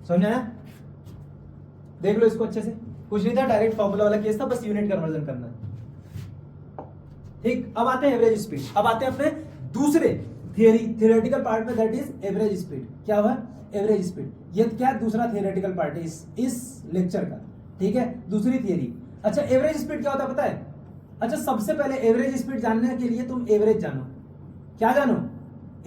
समझ आया, देख लो इसको अच्छे से, कुछ नहीं था, डायरेक्ट फॉर्मूला वाला केस था, बस यूनिट कन्वर्जन करना है। ठीक, अब आते हैं एवरेज स्पीड, अब आते हैं अपने दूसरे थियोरेटिकल पार्ट में, दैट इज एवरेज स्पीड। क्या हुआ एवरेज स्पीड, ये क्या दूसरा थियोरेटिकल पार्ट है इस लेक्चर का। ठीक है, दूसरी थियरी। अच्छा, एवरेज स्पीड क्या होता है पता है, अच्छा सबसे पहले एवरेज स्पीड जानने के लिए तुम एवरेज जानो। क्या जानो,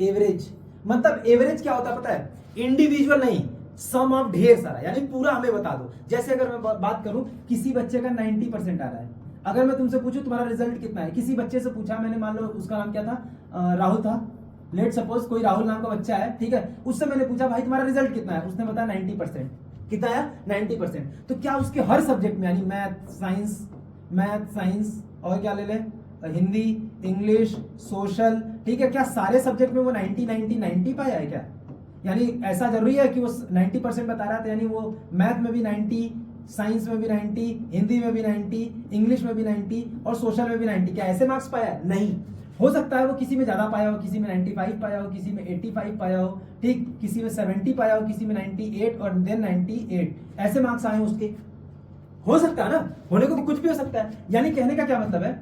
एवरेज। मतलब एवरेज क्या होता है पता है, इंडिविजुअल नहीं, सम ऑफ ढेर सारा, यानी पूरा हमें बता दो। जैसे अगर मैं बात करूं, किसी बच्चे का 90% आ रहा है, अगर मैं तुमसे पूछूं तुम्हारा रिजल्ट कितना है, किसी बच्चे से पूछा मैंने, मान लो उसका नाम क्या था राहुल था, लेट सपोज कोई राहुल नाम का बच्चा है, ठीक है, उससे मैंने पूछा भाई तुम्हारा रिजल्ट कितना है, उसने बताया 90%। कितना आया 90%। तो क्या उसके हर सब्जेक्ट में, यानी मैथ साइंस और क्या ले ले हिंदी इंग्लिश सोशल, ठीक है, क्या सारे सब्जेक्ट में वो 90 पाया है क्या, यानी ऐसा जरूरी है कि वो 90% बता रहा था, यानी वो मैथ में भी 90, साइंस में भी 90, हिंदी में भी 90, इंग्लिश में भी 90 और सोशल में भी 90, क्या ऐसे मार्क्स पाया नहीं। हो सकता है वो किसी में ज्यादा पाया हो, किसी में 95 पाया हो, किसी में 85 पाया हो, ठीक, किसी में 70 पाया हो, किसी में 98 और देन 98, ऐसे मार्क्स आए उसके। हो सकता है ना, होने को तो कुछ भी हो सकता है। यानी कहने का क्या मतलब है,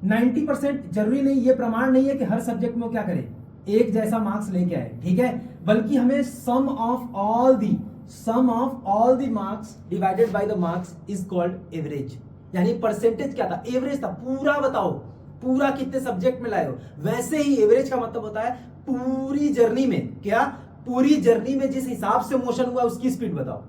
90% जरूरी नहीं, ये प्रमाण नहीं है कि हर सब्जेक्ट में वो क्या करे एक जैसा मार्क्स लेके आए, ठीक है, बल्कि हमें sum of all the marks divided by the marks is called average. यानी परसेंटेज क्या था, एवरेज था, पूरा बताओ पूरा कितने सब्जेक्ट में लाए हो। वैसे ही एवरेज का मतलब होता है पूरी जर्नी में, क्या पूरी जर्नी में जिस हिसाब से मोशन हुआ उसकी स्पीड बताओ।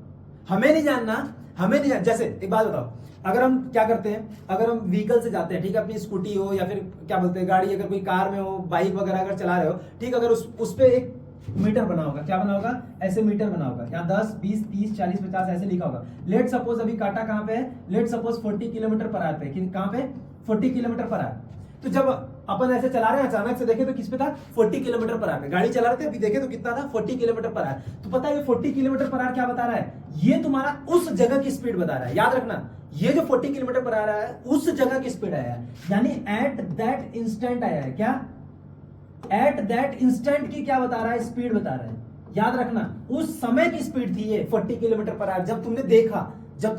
हमें नहीं जानना, जैसे एक बात बताओ, अगर हम क्या करते हैं, अगर हम व्हीकल से जाते हैं, ठीक है, अपनी स्कूटी हो या फिर क्या बोलते हैं गाड़ी, अगर कोई कार में हो, बाइक वगैरह अगर चला रहे हो, ठीक, अगर उस पे एक मीटर बना होगा, क्या बना होगा, ऐसे मीटर बना होगा, यहाँ 10 20 30 40 50 ऐसे लिखा होगा। लेट सपोज अभी काटा कहाँ पे है, let suppose 40 kilometre per our पे, कहाँ पे 40 किलोमीटर पर आवर। तो जब अपन ऐसे चला रहे हैं, अचानक से देखे तो किस पे था 40 किलोमीटर पर आवर, गाड़ी चला रहे थे, अभी देखे तो कितना था 40 किलोमीटर पर आवर। तो पता है ये 40 किलोमीटर पर आवर क्या बता रहा है, ये तुम्हारा उस जगह की स्पीड बता रहा है। याद रखना, ये जो 40 किलोमीटर पर आ रहा है उस जगह की स्पीड आया है, यानी एट दैट इंस्टेंट आया है। क्या एट दैट इंस्टेंट की क्या बता रहा है, स्पीड बता रहा है। याद रखना, उस समय की स्पीड थी ये 40 किलोमीटर पर आवर। जब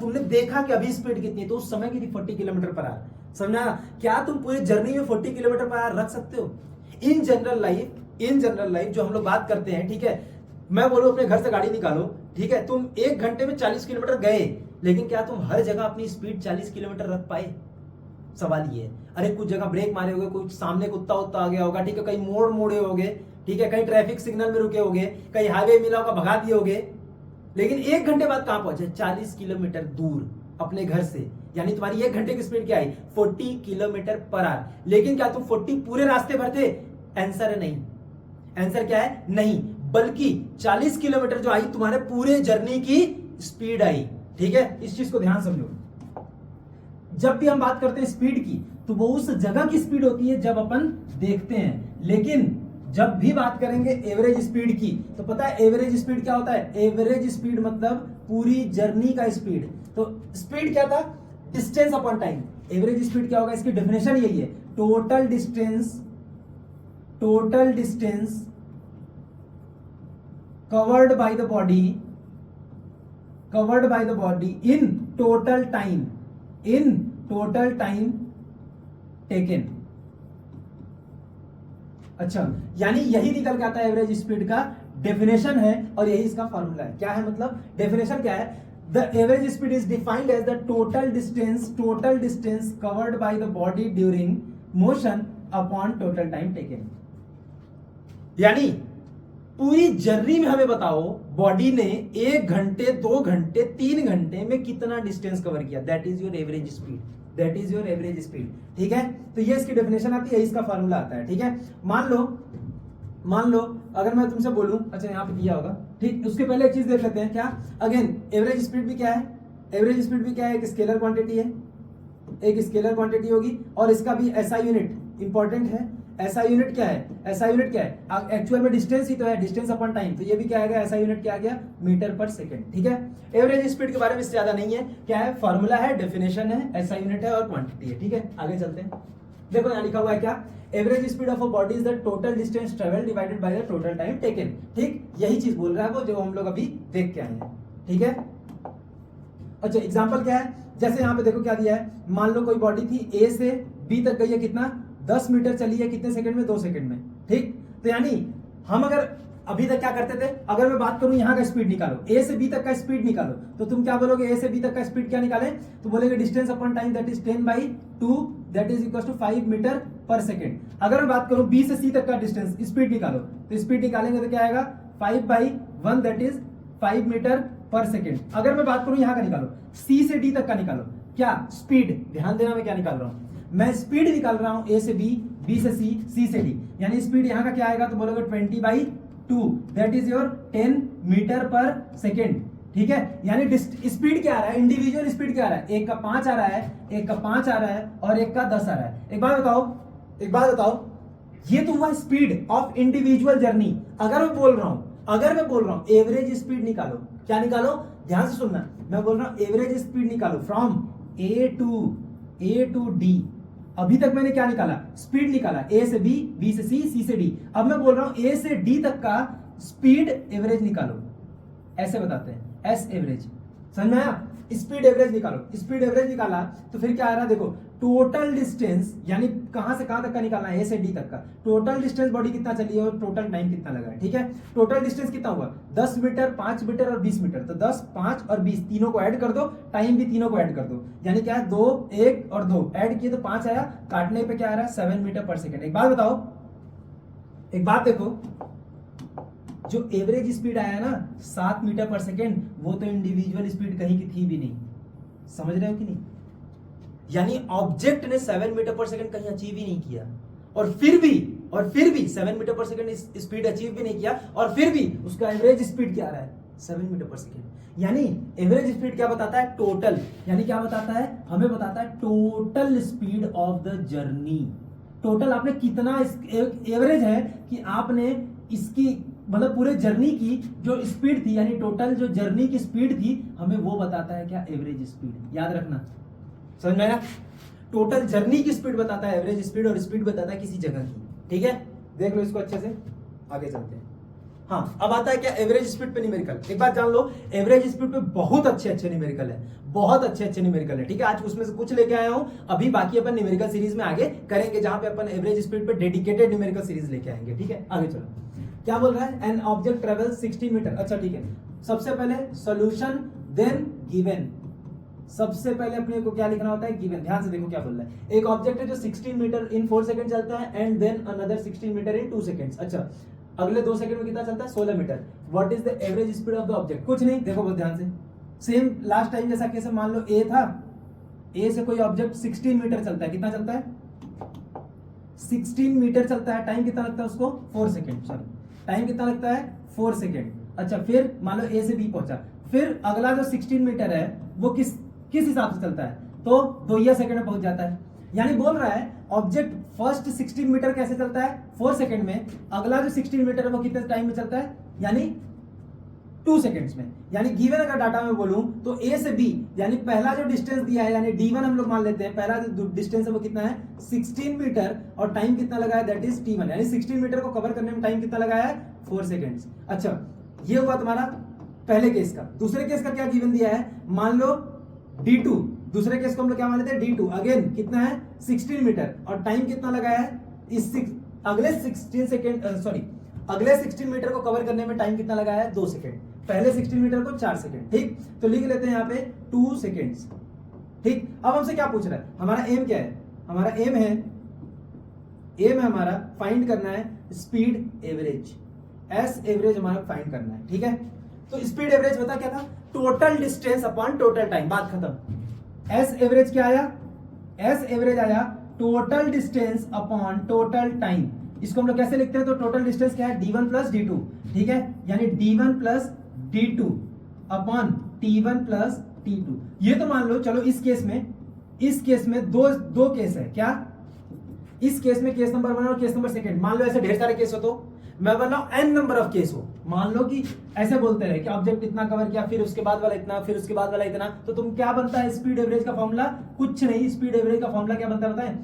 तुमने देखा कि अभी स्पीड कितनी है, तो उस समय की थी 40 किलोमीटर पर आवर। समझा? क्या तुम पूरी जर्नी में 40 किलोमीटर पर आवर रख सकते हो? इन जनरल लाइफ जो हम लोग बात करते हैं, ठीक है, मैं बोलूं अपने घर से गाड़ी निकालो, ठीक है, तुम 1 घंटे में 40 किलोमीटर गए, लेकिन क्या तुम हर जगह अपनी स्पीड 40 किलोमीटर रख पाए? सवाल ये है। अरे कुछ जगह ब्रेक मारे होगे, कुछ सामने कुत्ता उत्ता आ गया होगा, ठीक है, कहीं मोड़ मोड़े होगे, ठीक है, कहीं ट्रैफिक सिग्नल में रुके होगे, कहीं हाईवे मिला होगा, भगा दिए होगे, लेकिन 1 घंटे बाद कहां पहुंचे? 40 किलोमीटर दूर अपने घर से। यानी तुम्हारी 1 घंटे की स्पीड क्या आई? 40 किलोमीटर पर आवर। लेकिन क्या तुम 40 पूरे रास्ते भर थे? आंसर है नहीं। आंसर क्या है? नहीं, बल्कि 40 किलोमीटर जो आई तुम्हारे पूरे जर्नी की स्पीड आई। ठीक है, इस चीज को ध्यान समझो। जब भी हम बात करते हैं स्पीड की, तो वो उस जगह की स्पीड होती है जब अपन देखते हैं, लेकिन जब भी बात करेंगे एवरेज स्पीड की, तो पता है एवरेज स्पीड क्या होता है? एवरेज स्पीड मतलब पूरी जर्नी का स्पीड। तो स्पीड क्या था? Distance upon time. Average speed क्या होगा? इसकी डेफिनेशन यही है, total distance covered by the body in total time taken. अच्छा, यानी यही निकल के आता है एवरेज स्पीड का डेफिनेशन है, और यही इसका फॉर्मूला है। क्या है मतलब? डेफिनेशन क्या है? The average speed is defined as the total distance covered by the body during motion upon total time taken. यानी पूरी जर्नी में हमें बताओ बॉडी ने 1 घंटे, 2 घंटे, 3 घंटे में कितना डिस्टेंस कवर किया। That is your average speed. ठीक है, तो ये इसकी डेफिनेशन आती है, इसका फॉर्मूला आता है। ठीक है, मान लो अगर मैं तुमसे बोलूं, अच्छा यहां पे दिया होगा, ठीक, उसके पहले एक चीज देख लेते हैं। क्या? अगेन एवरेज स्पीड भी क्या है? एवरेज स्पीड भी क्या है? एक स्केलर क्वांटिटी है, एक स्केलर क्वांटिटी होगी, और इसका भी एसआई यूनिट इंपॉर्टेंट है। एसआई यूनिट क्या है? एसआई यूनिट क्या है? एक्चुअल में डिस्टेंस ही तो है, डिस्टेंस अपॉन टाइम, तो ये भी क्या आएगा? एसआई यूनिट क्या आ गया? Metre per second. ठीक है, एवरेज स्पीड के बारे में इससे ज्यादा नहीं है। क्या है? फॉर्मूला है, डेफिनेशन है, एसआई यूनिट है और क्वांटिटी है। ठीक है, आगे चलते हैं। देखो यहां लिखा हुआ है क्या? Average speed of a body is the total distance travel divided by the total time taken. ठीक, यही चीज बोल रहा है वो, जो हम लोग अभी देख के आए हैं। ठीक है, अच्छा एग्जांपल क्या है? जैसे यहां पे देखो क्या दिया है, मान लो कोई बॉडी थी, ए से बी तक गई है, कितना? 10 मीटर चली है, कितने सेकंड में? 2 सेकंड में। ठीक, तो यानी हम अगर अभी तक क्या करते थे, अगर मैं बात करूं यहां का स्पीड निकालो, ए से बी तक का स्पीड निकालो, तो तुम क्या बोलोगे? ए से बी तक का स्पीड क्या निकाले? तो बोलेंगे distance upon time that is 10/2 that is equal to 5 metre per second. अगर मैं बात करूं बी से सी तक का डिस्टेंस, स्पीड निकालो, तो स्पीड निकालेंगे तो क्या आएगा? 5/1 that is 5 metre per second. अगर मैं बात करूं यहां का निकालो, सी से डी तक का निकालो, क्या? स्पीड। ध्यान देना मैं क्या निकाल रहा हूं, मैं स्पीड निकाल रहा हूं, ए से बी, बी से सी, सी से डी। यानी स्पीड यहां का क्या आएगा? तो बोलोगे 20/2 दैट इज योर 10 मीटर पर सेकेंड। ठीक है, यानी स्पीड क्या आ रहा है? इंडिविजुअल स्पीड क्या आ रहा है? एक का 5 आ रहा है, एक का 5 आ रहा है, और एक का 10 आ रहा है। एक बात बताओ, ये तो हुआ स्पीड ऑफ इंडिविजुअल जर्नी। अगर मैं बोल रहा हूं एवरेज स्पीड निकालो, क्या निकालो? ध्यान से सुनना, मैं बोल रहा हूं एवरेज स्पीड निकालो फ्रॉम ए टू डी। अभी तक मैंने क्या निकाला? स्पीड निकाला, ए से बी, बी से सी, सी से डी। अब मैं बोल रहा हूं ए से डी तक का स्पीड एवरेज निकालो, ऐसे बताते हैं, एस एवरेज। समझ में आया? स्पीड एवरेज निकालो। स्पीड एवरेज निकाला तो फिर क्या आ रहा है? देखो टोटल डिस्टेंस, यानी कहां से कहां तक का निकालना है? ए से डी तक का टोटल डिस्टेंस बॉडी कितना चली है और टोटल टाइम कितना लगा है। ठीक है, टोटल डिस्टेंस कितना हुआ? 10 मीटर, 5 मीटर और 20 मीटर। तो 10, 5 और 20 तीनों को ऐड कर दो, टाइम भी तीनों को ऐड कर दो, यानी क्या है? 2, 1 और 2 ऐड किए तो 5 आया, काटने पे क्या आ रहा है? 7 मीटर पर सेकेंड। एक बात बताओ, एक बात देखो, जो एवरेज स्पीड आया ना 7 मीटर पर सेकेंड, वो तो इंडिविजुअल स्पीड कहीं की थी भी नहीं। समझ रहे हो कि नहीं? यानी ऑब्जेक्ट ने 7 मीटर पर सेकंड कहीं अचीव ही नहीं किया, और फिर भी 7 metre per second speed achieve भी नहीं किया, और फिर भी उसका एवरेज स्पीड क्या आ रहा है? 7 मीटर पर सेकंड। यानी एवरेज स्पीड क्या बताता है? टोटल। यानी क्या बताता है? हमें बताता है total speed of the journey. Total आपने कितना एवरेज है कि आपने इसकी मतलब पूरे जर्नी की जो स्पीड थी, यानी टोटल जो जर्नी की स्पीड थी, हमें वो बताता है क्या? Average speed. याद रखना, समझ में आया? टोटल जर्नी की स्पीड बताता है एवरेज स्पीड, और स्पीड बताता है किसी जगह की। ठीक है, देख लो इसको अच्छे से, आगे चलते हैं। हाँ, अब आता है क्या एवरेज स्पीड पे न्यूमेरिकल। एक बात जान लो, एवरेज स्पीड पे बहुत अच्छे न्यूमेरिकल है, बहुत अच्छे न्यूमेरिकल है, ठीक है। आज उसमें से कुछ लेके आया हूं, अभी बाकी अपन न्यूमेरिकल सीरीज में आगे करेंगे, जहां पे अपन एवरेज स्पीड पे डेडिकेटेड न्यूमेरिकल सीरीज लेके आएंगे, ठीक है। आगे चलो, क्या बोल रहा है, एन ऑब्जेक्ट ट्रेवल्स 60 मीटर। अच्छा ठीक है, सबसे पहले सॉल्यूशन देन गिवन। सबसे पहले अपने को क्या लिखना होता है, गिवन। ध्यान से देखो क्या बोल रहा है, एक ऑब्जेक्ट है जो 16 मीटर इन 4 सेकंड चलता है and then another 16 metre in 2 seconds. अच्छा, अगले 2 सेकंड में कितना चलता है, 16 metre. What is the average speed of the object? कुछ नहीं, देखो बहुत ध्यान से, सेम लास्ट टाइम जैसा केस है। मान लो ए था, ए से कोई ऑब्जेक्ट 16 मीटर चलता है, कितना चलता है, 16 मीटर चलता है। टाइम कितना लगता है उसको, 4 सेकंड। सॉरी, टाइम कितना लगता है, 4 सेकंड। अच्छा, फिर मान लो ए से बी पहुंचा, फिर अगला जो 16 मीटर है वो किस हिसाब से चलता है, तो 2 सेकंड में पहुंच जाता है। यानी बोल रहा है ऑब्जेक्ट फर्स्ट 16 मीटर कैसे चलता है, 4 सेकंड में, अगला जो 16 मीटर है वो कितने टाइम में चलता है, यानी 2 सेकंड्स में। यानी गिवन अगर डाटा में बोलूं तो ए से बी, यानी पहला जो डिस्टेंस दिया है, यानी D1 हम लोग मान लेते हैं, पहला जो डिस्टेंस है वो कितना है, 16 मीटर, और टाइम कितना लगा है, दैट इज T1। यानी 16 मीटर को कवर करने में टाइम कितना लगाया है, 4 सेकंड्स। अच्छा, ये हुआ तुम्हारा पहले केस का। दूसरे केस का क्या गिवन दिया है, मान लो D2, दूसरे केस को हम लोग क्या मान लेते हैं, D2, अगेन कितना है, 16 मीटर, और टाइम कितना लगाया है, इस अगले 16 सेकंड, सॉरी, अगले 16 मीटर को कवर करने में टाइम कितना लगाया है, 2 सेकंड। पहले 16 मीटर को 4 सेकंड, ठीक। तो लिख लेते हैं यहाँ पे 2 सेकंड्स, ठीक। अब हमसे क्या पूछ रहा है, हमारा एम क्या है, हमारा एम है हमारा फाइंड करना है स्पीड एवरेज, एस एवरेज हमारा फाइंड करना है, ठीक है। तो स्पीड एवरेज बता क्या था, total distance upon total time, बात खत्म। एस एवरेज क्या आया, एस एवरेज आया total distance upon total time. इसको हम लोग कैसे लिखते हैं, तो टोटल डिस्टेंस क्या है, D1 प्लस D2, ठीक है। यानी D1 plus D2 upon T1 plus T2। ये तो मान लो, चलो इस केस में दो केस है, क्या, इस केस में केस नंबर 1 और केस नंबर 2। मान लो ऐसे ढेर सारे केस हो, तो मैं बन रहा हूं n नंबर ऑफ केस हो। मान लो कि ऐसे बोलते हैं कि ऑब्जेक्ट इतना कवर किया, फिर उसके बाद वाला इतना, फिर उसके बाद वाला इतना, तो तुम क्या बनता है स्पीड एवरेज का फॉर्मूला, कुछ नहीं, स्पीड एवरेज का फॉर्मूला क्या बनता है बताएं,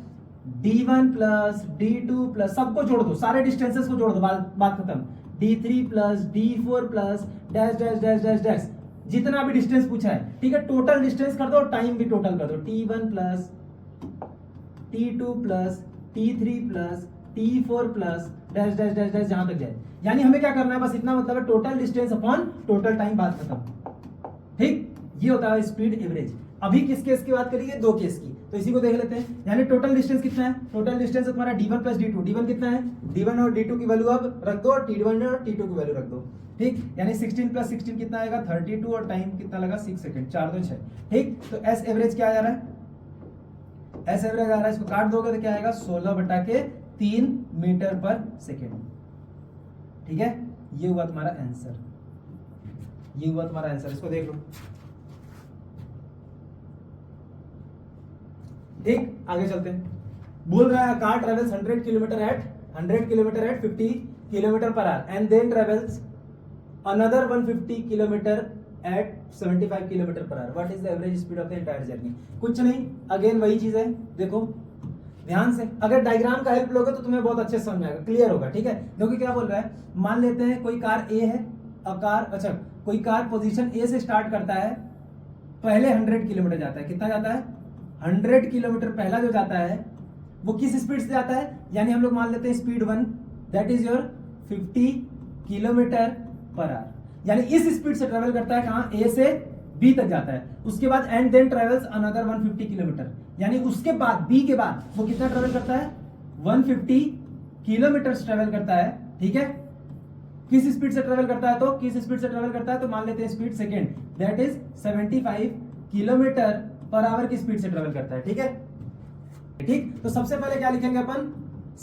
D1 प्लस D2 प्लस, सबको जोड़ दो, सारे डिस्टेंसेस को जोड़ दो, बात खत्म। D3 plus D4 plus dash dash dash dash dash, जितना भी डिस्टेंस पूछा है, ठीक है। टोटल डिस्टेंस कर दो, टाइम भी टोटल कर दो, T1 plus T2 plus T3 plus T4 plus dash dash dash dash, जहां तक जाए। यानी हमें क्या करना है, बस इतना मतलब है, total distance upon total time, बात खत्म, ठीक। ये होता है स्पीड एवरेज। अभी किस केस की बात करेंगे, 2 केस की, तो इसी को देख लेते हैं। यानी टोटल डिस्टेंस कितना है, टोटल डिस्टेंस है तुम्हारा D1 प्लस D2। D1 कितना है, D1 और D2 की वैल्यू अब रख दो, और T1 और T2 की वैल्यू रख दो, ठीक। यानी 16 प्लस 16 कितना आएगा, 32, और टाइम कितना लगा, 6 सेकंड, 4 2 6, ठीक। तो एस एवरेज क्या आ जा रहा है, एस एवरेज आ रहा है, इसको काट दोगे तो क्या आएगा, 16/3 मीटर पर सेकेंड, ठीक है। ये हुआ तुम्हारा आंसर, ये हुआ तुम्हारा आंसर, इसको देख लो, ठीक। आगे चलते हैं, बोल रहा है car travels 100 kilometre at 50 kilometre per hour and then travels another 150 kilometre at 75 kilometre per hour. What is the average speed of the entire journey? कुछ नहीं, अगेन वही चीज है, देखो ध्यान से, अगर डायग्राम का हेल्प लोगे तो तुम्हें बहुत अच्छे समझ में आएगा, क्लियर होगा, ठीक है। देखो क्या बोल रहा है, मान लेते हैं कोई कार ए है, अच्छा कोई कार पोजीशन ए से स्टार्ट करता है, पहले 100 किलोमीटर जाता है, कितना जाता है, 100 किलोमीटर पहला जो जाता है वो किस स्पीड से जाता है, यानी हम लोग मान लेते हैं speed 1, that is your 50 kilometre per our. यानी इस स्पीड से ट्रेवल करता है, कहां, ए से बी तक जाता है, उसके बाद and then travels another 150 kilometre, यानी उसके बाद बी के बाद वो कितना ट्रेवल करता है, 150 किलोमीटर ट्रेवल करता है, ठीक है। किस स्पीड से ट्रेवल करता है, तो किस स्पीड से ट्रेवल करता है, तो मान लेते हैं speed second, that is 75 kilometre per our की स्पीड से ट्रेवल करता है, ठीक है, ठीक। तो सबसे पहले क्या लिखेंगे अपन,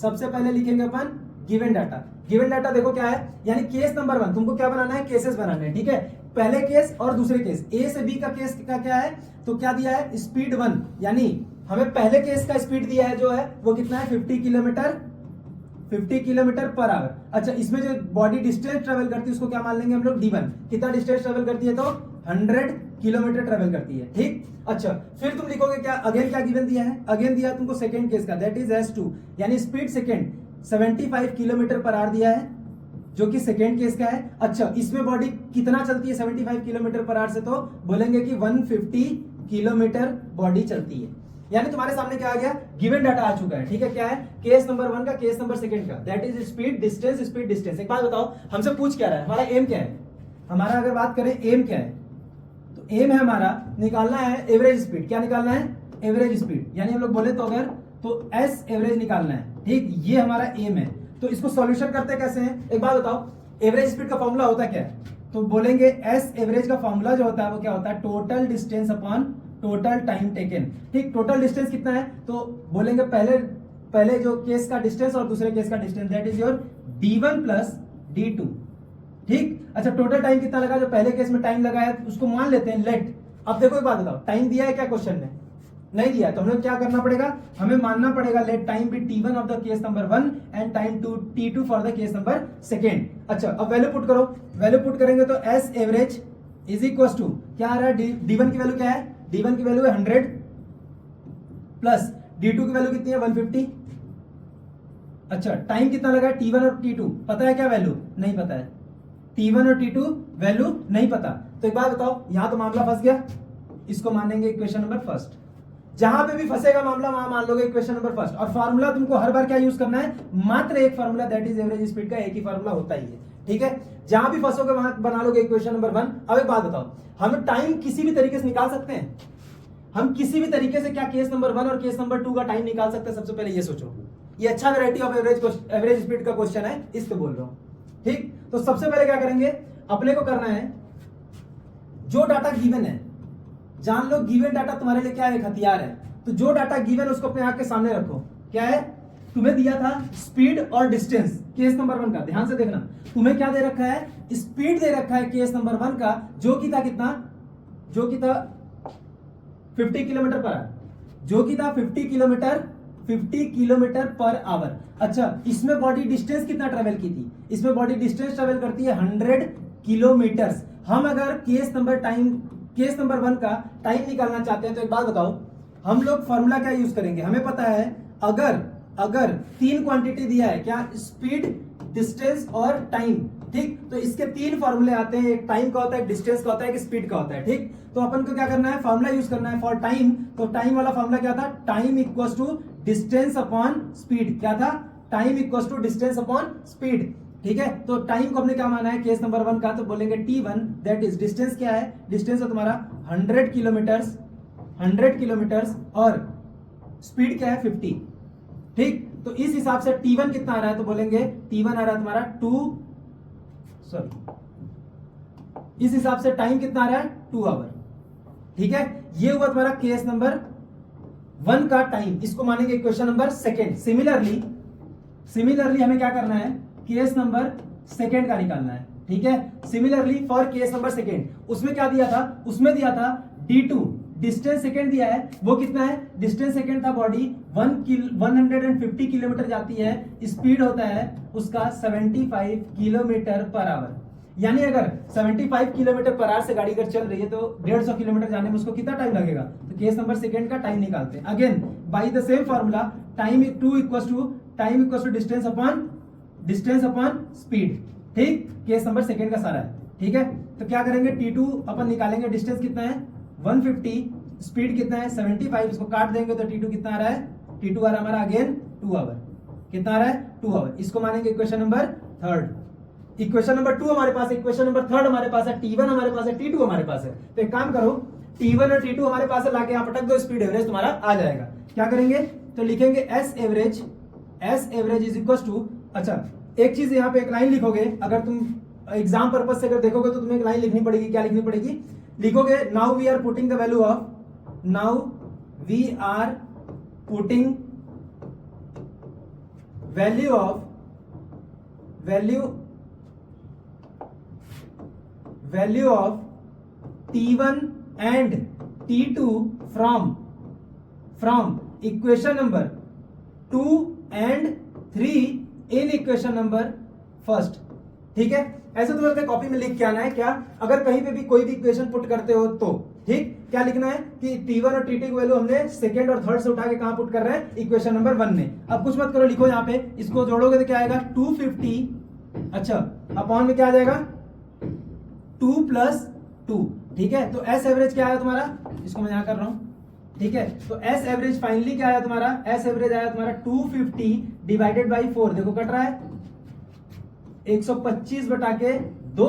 सबसे पहले लिखेंगे अपन गिवन डाटा। गिवन डाटा देखो क्या है, यानी केस नंबर 1 तुमको क्या बनाना है, केसेस बनाने हैं, ठीक है। पहले केस और दूसरे केस, ए से बी का केस का क्या है, तो क्या दिया है, स्पीड 1, यानी हमें पहले केस का स्पीड दिया है जो है वो कितना है, 50 किलोमीटर पर आवर। अच्छा, इसमें जो बॉडी डिस्टेंस ट्रेवल करती है उसको क्या मान लेंगे हम लोग, D1, कितना डिस्टेंस ट्रेवल करती है, तो 100 किलोमीटर ट्रेवल करती है, ठीक। अच्छा, फिर तुम लिखोगे क्या, अगेन क्या गिवन दिया है, अगेन दिया तुमको सेकंड केस का, दैट इज S2, यानी speed second 75 kilometre per our दिया है, जो कि सेकेंड केस का है। अच्छा, इसमें बॉडी कितना चलती है 75 किलोमीटर पर आवर से, तो बोलेंगे कि 150 किलोमीटर बॉडी चलती है। यानी तुम्हारे सामने क्या आ गया, गिवन डाटा आ चुका है। ठीक है, क्या है, केस नंबर 1 का, केस नंबर 2 का, that is speed distance, speed distance. एक बात बताओ, हमसे पूछ क्या रहा है, हमारा एम क्या है, हमारा अगर बात करें एम क्या है, तो एम है हमारा निकालना है एवरेज स्पीड। क्या निकालना है, एवरेज स्पीड। यानी हम लोग बोले तो अगर तो एस एवरेज निकालना है। ठीक, ये हमारा एम है। तो इसको सॉल्यूशन करते कैसे हैं, एक बात बताओ, एवरेज स्पीड का फॉर्मूला होता क्या है, तो बोलेंगे एस एवरेज का फॉर्मूला जो होता है वो क्या होता है, total distance upon total time taken. ठीक, टोटल डिस्टेंस कितना है, तो बोलेंगे पहले जो केस का डिस्टेंस और दूसरे केस का distance, that is your d1 plus d2। ठीक, अच्छा, टोटल टाइम कितना लगा, जो पहले केस में टाइम लगाया उसको मान लेते हैं लेट। अब देखो एक बात बताओ, टाइम दिया है क्या क्वेश्चन में, नहीं दिया, तो हमें क्या करना पड़ेगा, हमें मानना पड़ेगा let time be t1 of the case number 1 and time t2 for the case number 2। अच्छा, अब वैल्यू पुट करो, वैल्यू पुट करेंगे तो s average is equal to क्या आ रहा है, d1 की वैल्यू क्या है, d1 की वैल्यू है 100 प्लस d2 की वैल्यू कितनी है 150। अच्छा, टाइम कितना लगा है, t1 और t2 पता है क्या वैल्यू, नहीं पता है, t1 और t2 वैल्यू नहीं पता। तो एक बात बताओ, यहां तो मामला फंस गया, इसको मानेंगे इक्वेशन नंबर फर्स्ट। जहां पे भी फंसेगा मामला वहां मान लोगे इक्वेशन नंबर फर्स्ट। और फार्मूला तुमको हर बार क्या यूज करना है, मात्र एक formula, that is average speed का एक ही फार्मूला होता ही है। ठीक है, जहां भी फंसोगे वहां बना लोगे इक्वेशन नंबर 1। अब एक बात बताओ, हम टाइम किसी भी तरीके से निकाल सकते हैं, हम किसी भी तरीके से क्या केस नंबर 1 और केस नंबर 2 का टाइम निकाल सकते हैं, सबसे पहले ये सोचो। ये अच्छा वैरायटी ऑफ एवरेज स्पीड का क्वेश्चन है, इस पे बोल रहा हूं। ठीक, तो सबसे पहले क्या करेंगे, अपने को करना है जो डाटा गिवन है, जान लो गिवन डाटा तुम्हारे लिए क्या है, एक हथियार है। तो जो डाटा गिवन उसको अपने आंख के सामने रखो। क्या है, तुम्हें दिया था स्पीड और डिस्टेंस केस नंबर 1 का, ध्यान से देखना, तुम्हें क्या दे रखा है, स्पीड दे रखा है केस नंबर 1 का, जो कि था कितना, जो कि था 50 किलोमीटर पर आवर, जो कि था 50 किलोमीटर पर आवर। अच्छा, इसमें बॉडी डिस्टेंस कितना ट्रेवल की थी, इसमें बॉडी डिस्टेंस ट्रेवल करती है 100 किलोमीटर। हम अगर केस नंबर 1 का टाइम निकालना चाहते हैं, तो एक बात बताओ, हम लोग फॉर्मूला क्या यूज करेंगे, हमें पता है अगर 3 क्वांटिटी दिया है, क्या, स्पीड, डिस्टेंस और टाइम। ठीक, तो इसके 3 फॉर्मूले आते हैं, एक टाइम का होता है, एक डिस्टेंस का होता है, एक स्पीड का होता है। ठीक, तो अपन को क्या करना है, फॉर्मूला यूज करना है फॉर टाइम। तो टाइम वाला फॉर्मूला क्या था, time equals to distance upon speed. क्या था, time equals to distance upon speed. ठीक है, तो टाइम को हमने क्या माना है केस नंबर 1 का, तो बोलेंगे t1, दैट इज डिस्टेंस। क्या है, डिस्टेंस है तुम्हारा 100 किलोमीटर्स और स्पीड क्या है 50। ठीक, तो इस हिसाब से t1 कितना आ रहा है, तो बोलेंगे t1 आ रहा है तुम्हारा 2, इस हिसाब से टाइम कितना आ रहा है 2 आवर। ठीक है, ये हुआ तुम्हारा केस नंबर 1 का टाइम, इसको मानेंगे इक्वेशन नंबर 2। सिमिलरली हमें क्या करना है, केस नंबर 2 का निकालना है। ठीक है, सिमिलरली फॉर केस नंबर 2, उसमें क्या दिया था, उसमें दिया था d2, डिस्टेंस सेकेंड दिया है, वो कितना है, डिस्टेंस सेकेंड था, बॉडी 150 किलोमीटर जाती है, स्पीड होता है उसका 75 किलोमीटर पर आवर। यानी अगर 75 किलोमीटर पर आवर से गाड़ी अगर चल रही है तो 150 किलोमीटर जाने में उसको कितना टाइम लगेगा, तो केस नंबर 2 का टाइम निकालते हैं। Again by the same formula, time equals to distance upon speed. ठीक, केस नंबर 2 का सारा है। ठीक है, तो क्या करेंगे, t2 अपन निकालेंगे, डिस्टेंस कितना है 150, स्पीड कितना है 75, इसको काट देंगे तो t2 कितना आ रहा है, t2 आ रहा है हमारा अगेन 2 आवर। कितना आ रहा है, 2 आवर। इसको मानेंगे इक्वेशन नंबर 3। इक्वेशन नंबर 2 हमारे पास है, इक्वेशन नंबर 3 हमारे पास है, t1 हमारे पास है, t2 हमारे पास है। तो एक काम करो, t1 और t2 हमारे पास है, लाके यहाँ पटक दो, स्पीड एवरेज तुम्हारा आ जाएगा। क्या करेंगे, तो लिखेंगे s average is equal to, अच्छा एक चीज यहाँ पे एक लाइन लिखोगे, अगर तुम एग्जाम पर्पज से अगर देखोगे तो तुम्हें एक लाइन लिखनी पड़ेगी। क्या लिखनी पड़ेगी, लिखोगे now we are putting the value of, now we are putting value of t1 and t2 from equation number 2 and 3 in equation number 1। ठीक है, ऐसे तुम्हें अपने कॉपी में लिख के आना है। क्या, अगर कहीं पे भी कोई भी इक्वेशन पुट करते हो तो ठीक, क्या लिखना है कि t1 और t2 की वैल्यू हमने सेकंड और थर्ड से उठा के कहां पुट कर रहे हैं, इक्वेशन नंबर 1 में। अब कुछ मत करो, लिखो यहाँ पे, इसको जोड़ोगे तो क्या आएगा 250 अच्छा, अपॉन में क्या आ जाएगा 2 प्लस 2, ठीक है। तो एस एवरेज क्या आया तुम्हारा, इसको मैं यहां कर रहा हूं, ठीक है। तो एस एवरेज फाइनली क्या आया तुम्हारा, एस एवरेज आया तुम्हारा 250 डिवाइडेड बाई 4, देखो कट रहा है 125 बटा के 2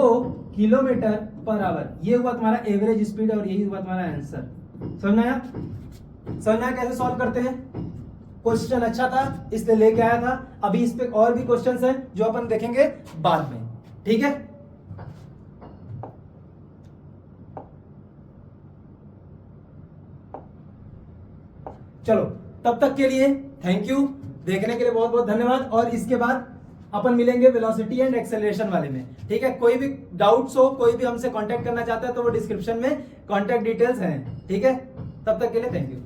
किलोमीटर पर आवर, ये हुआ तुम्हारा एवरेज स्पीड और यही हुआ तुम्हारा आंसर। समझ में आया, समझ में आया कैसे सॉल्व करते हैं। क्वेश्चन अच्छा था इसलिए लेके आया था, अभी इस पे और भी क्वेश्चंस हैं जो अपन देखेंगे बाद में, ठीक है। चलो तब तक के लिए थैंक यू, देखने के लिए बहुत बहुत धन्यवाद। और इसके बाद अपन मिलेंगे वेलोसिटी एंड एक्सेलरेशन वाले में, ठीक है। कोई भी डाउट्स हो, कोई भी हमसे कांटेक्ट करना चाहता है तो वो डिस्क्रिप्शन में कांटेक्ट डिटेल्स हैं, ठीक है। तब तक के लिए थैंक यू।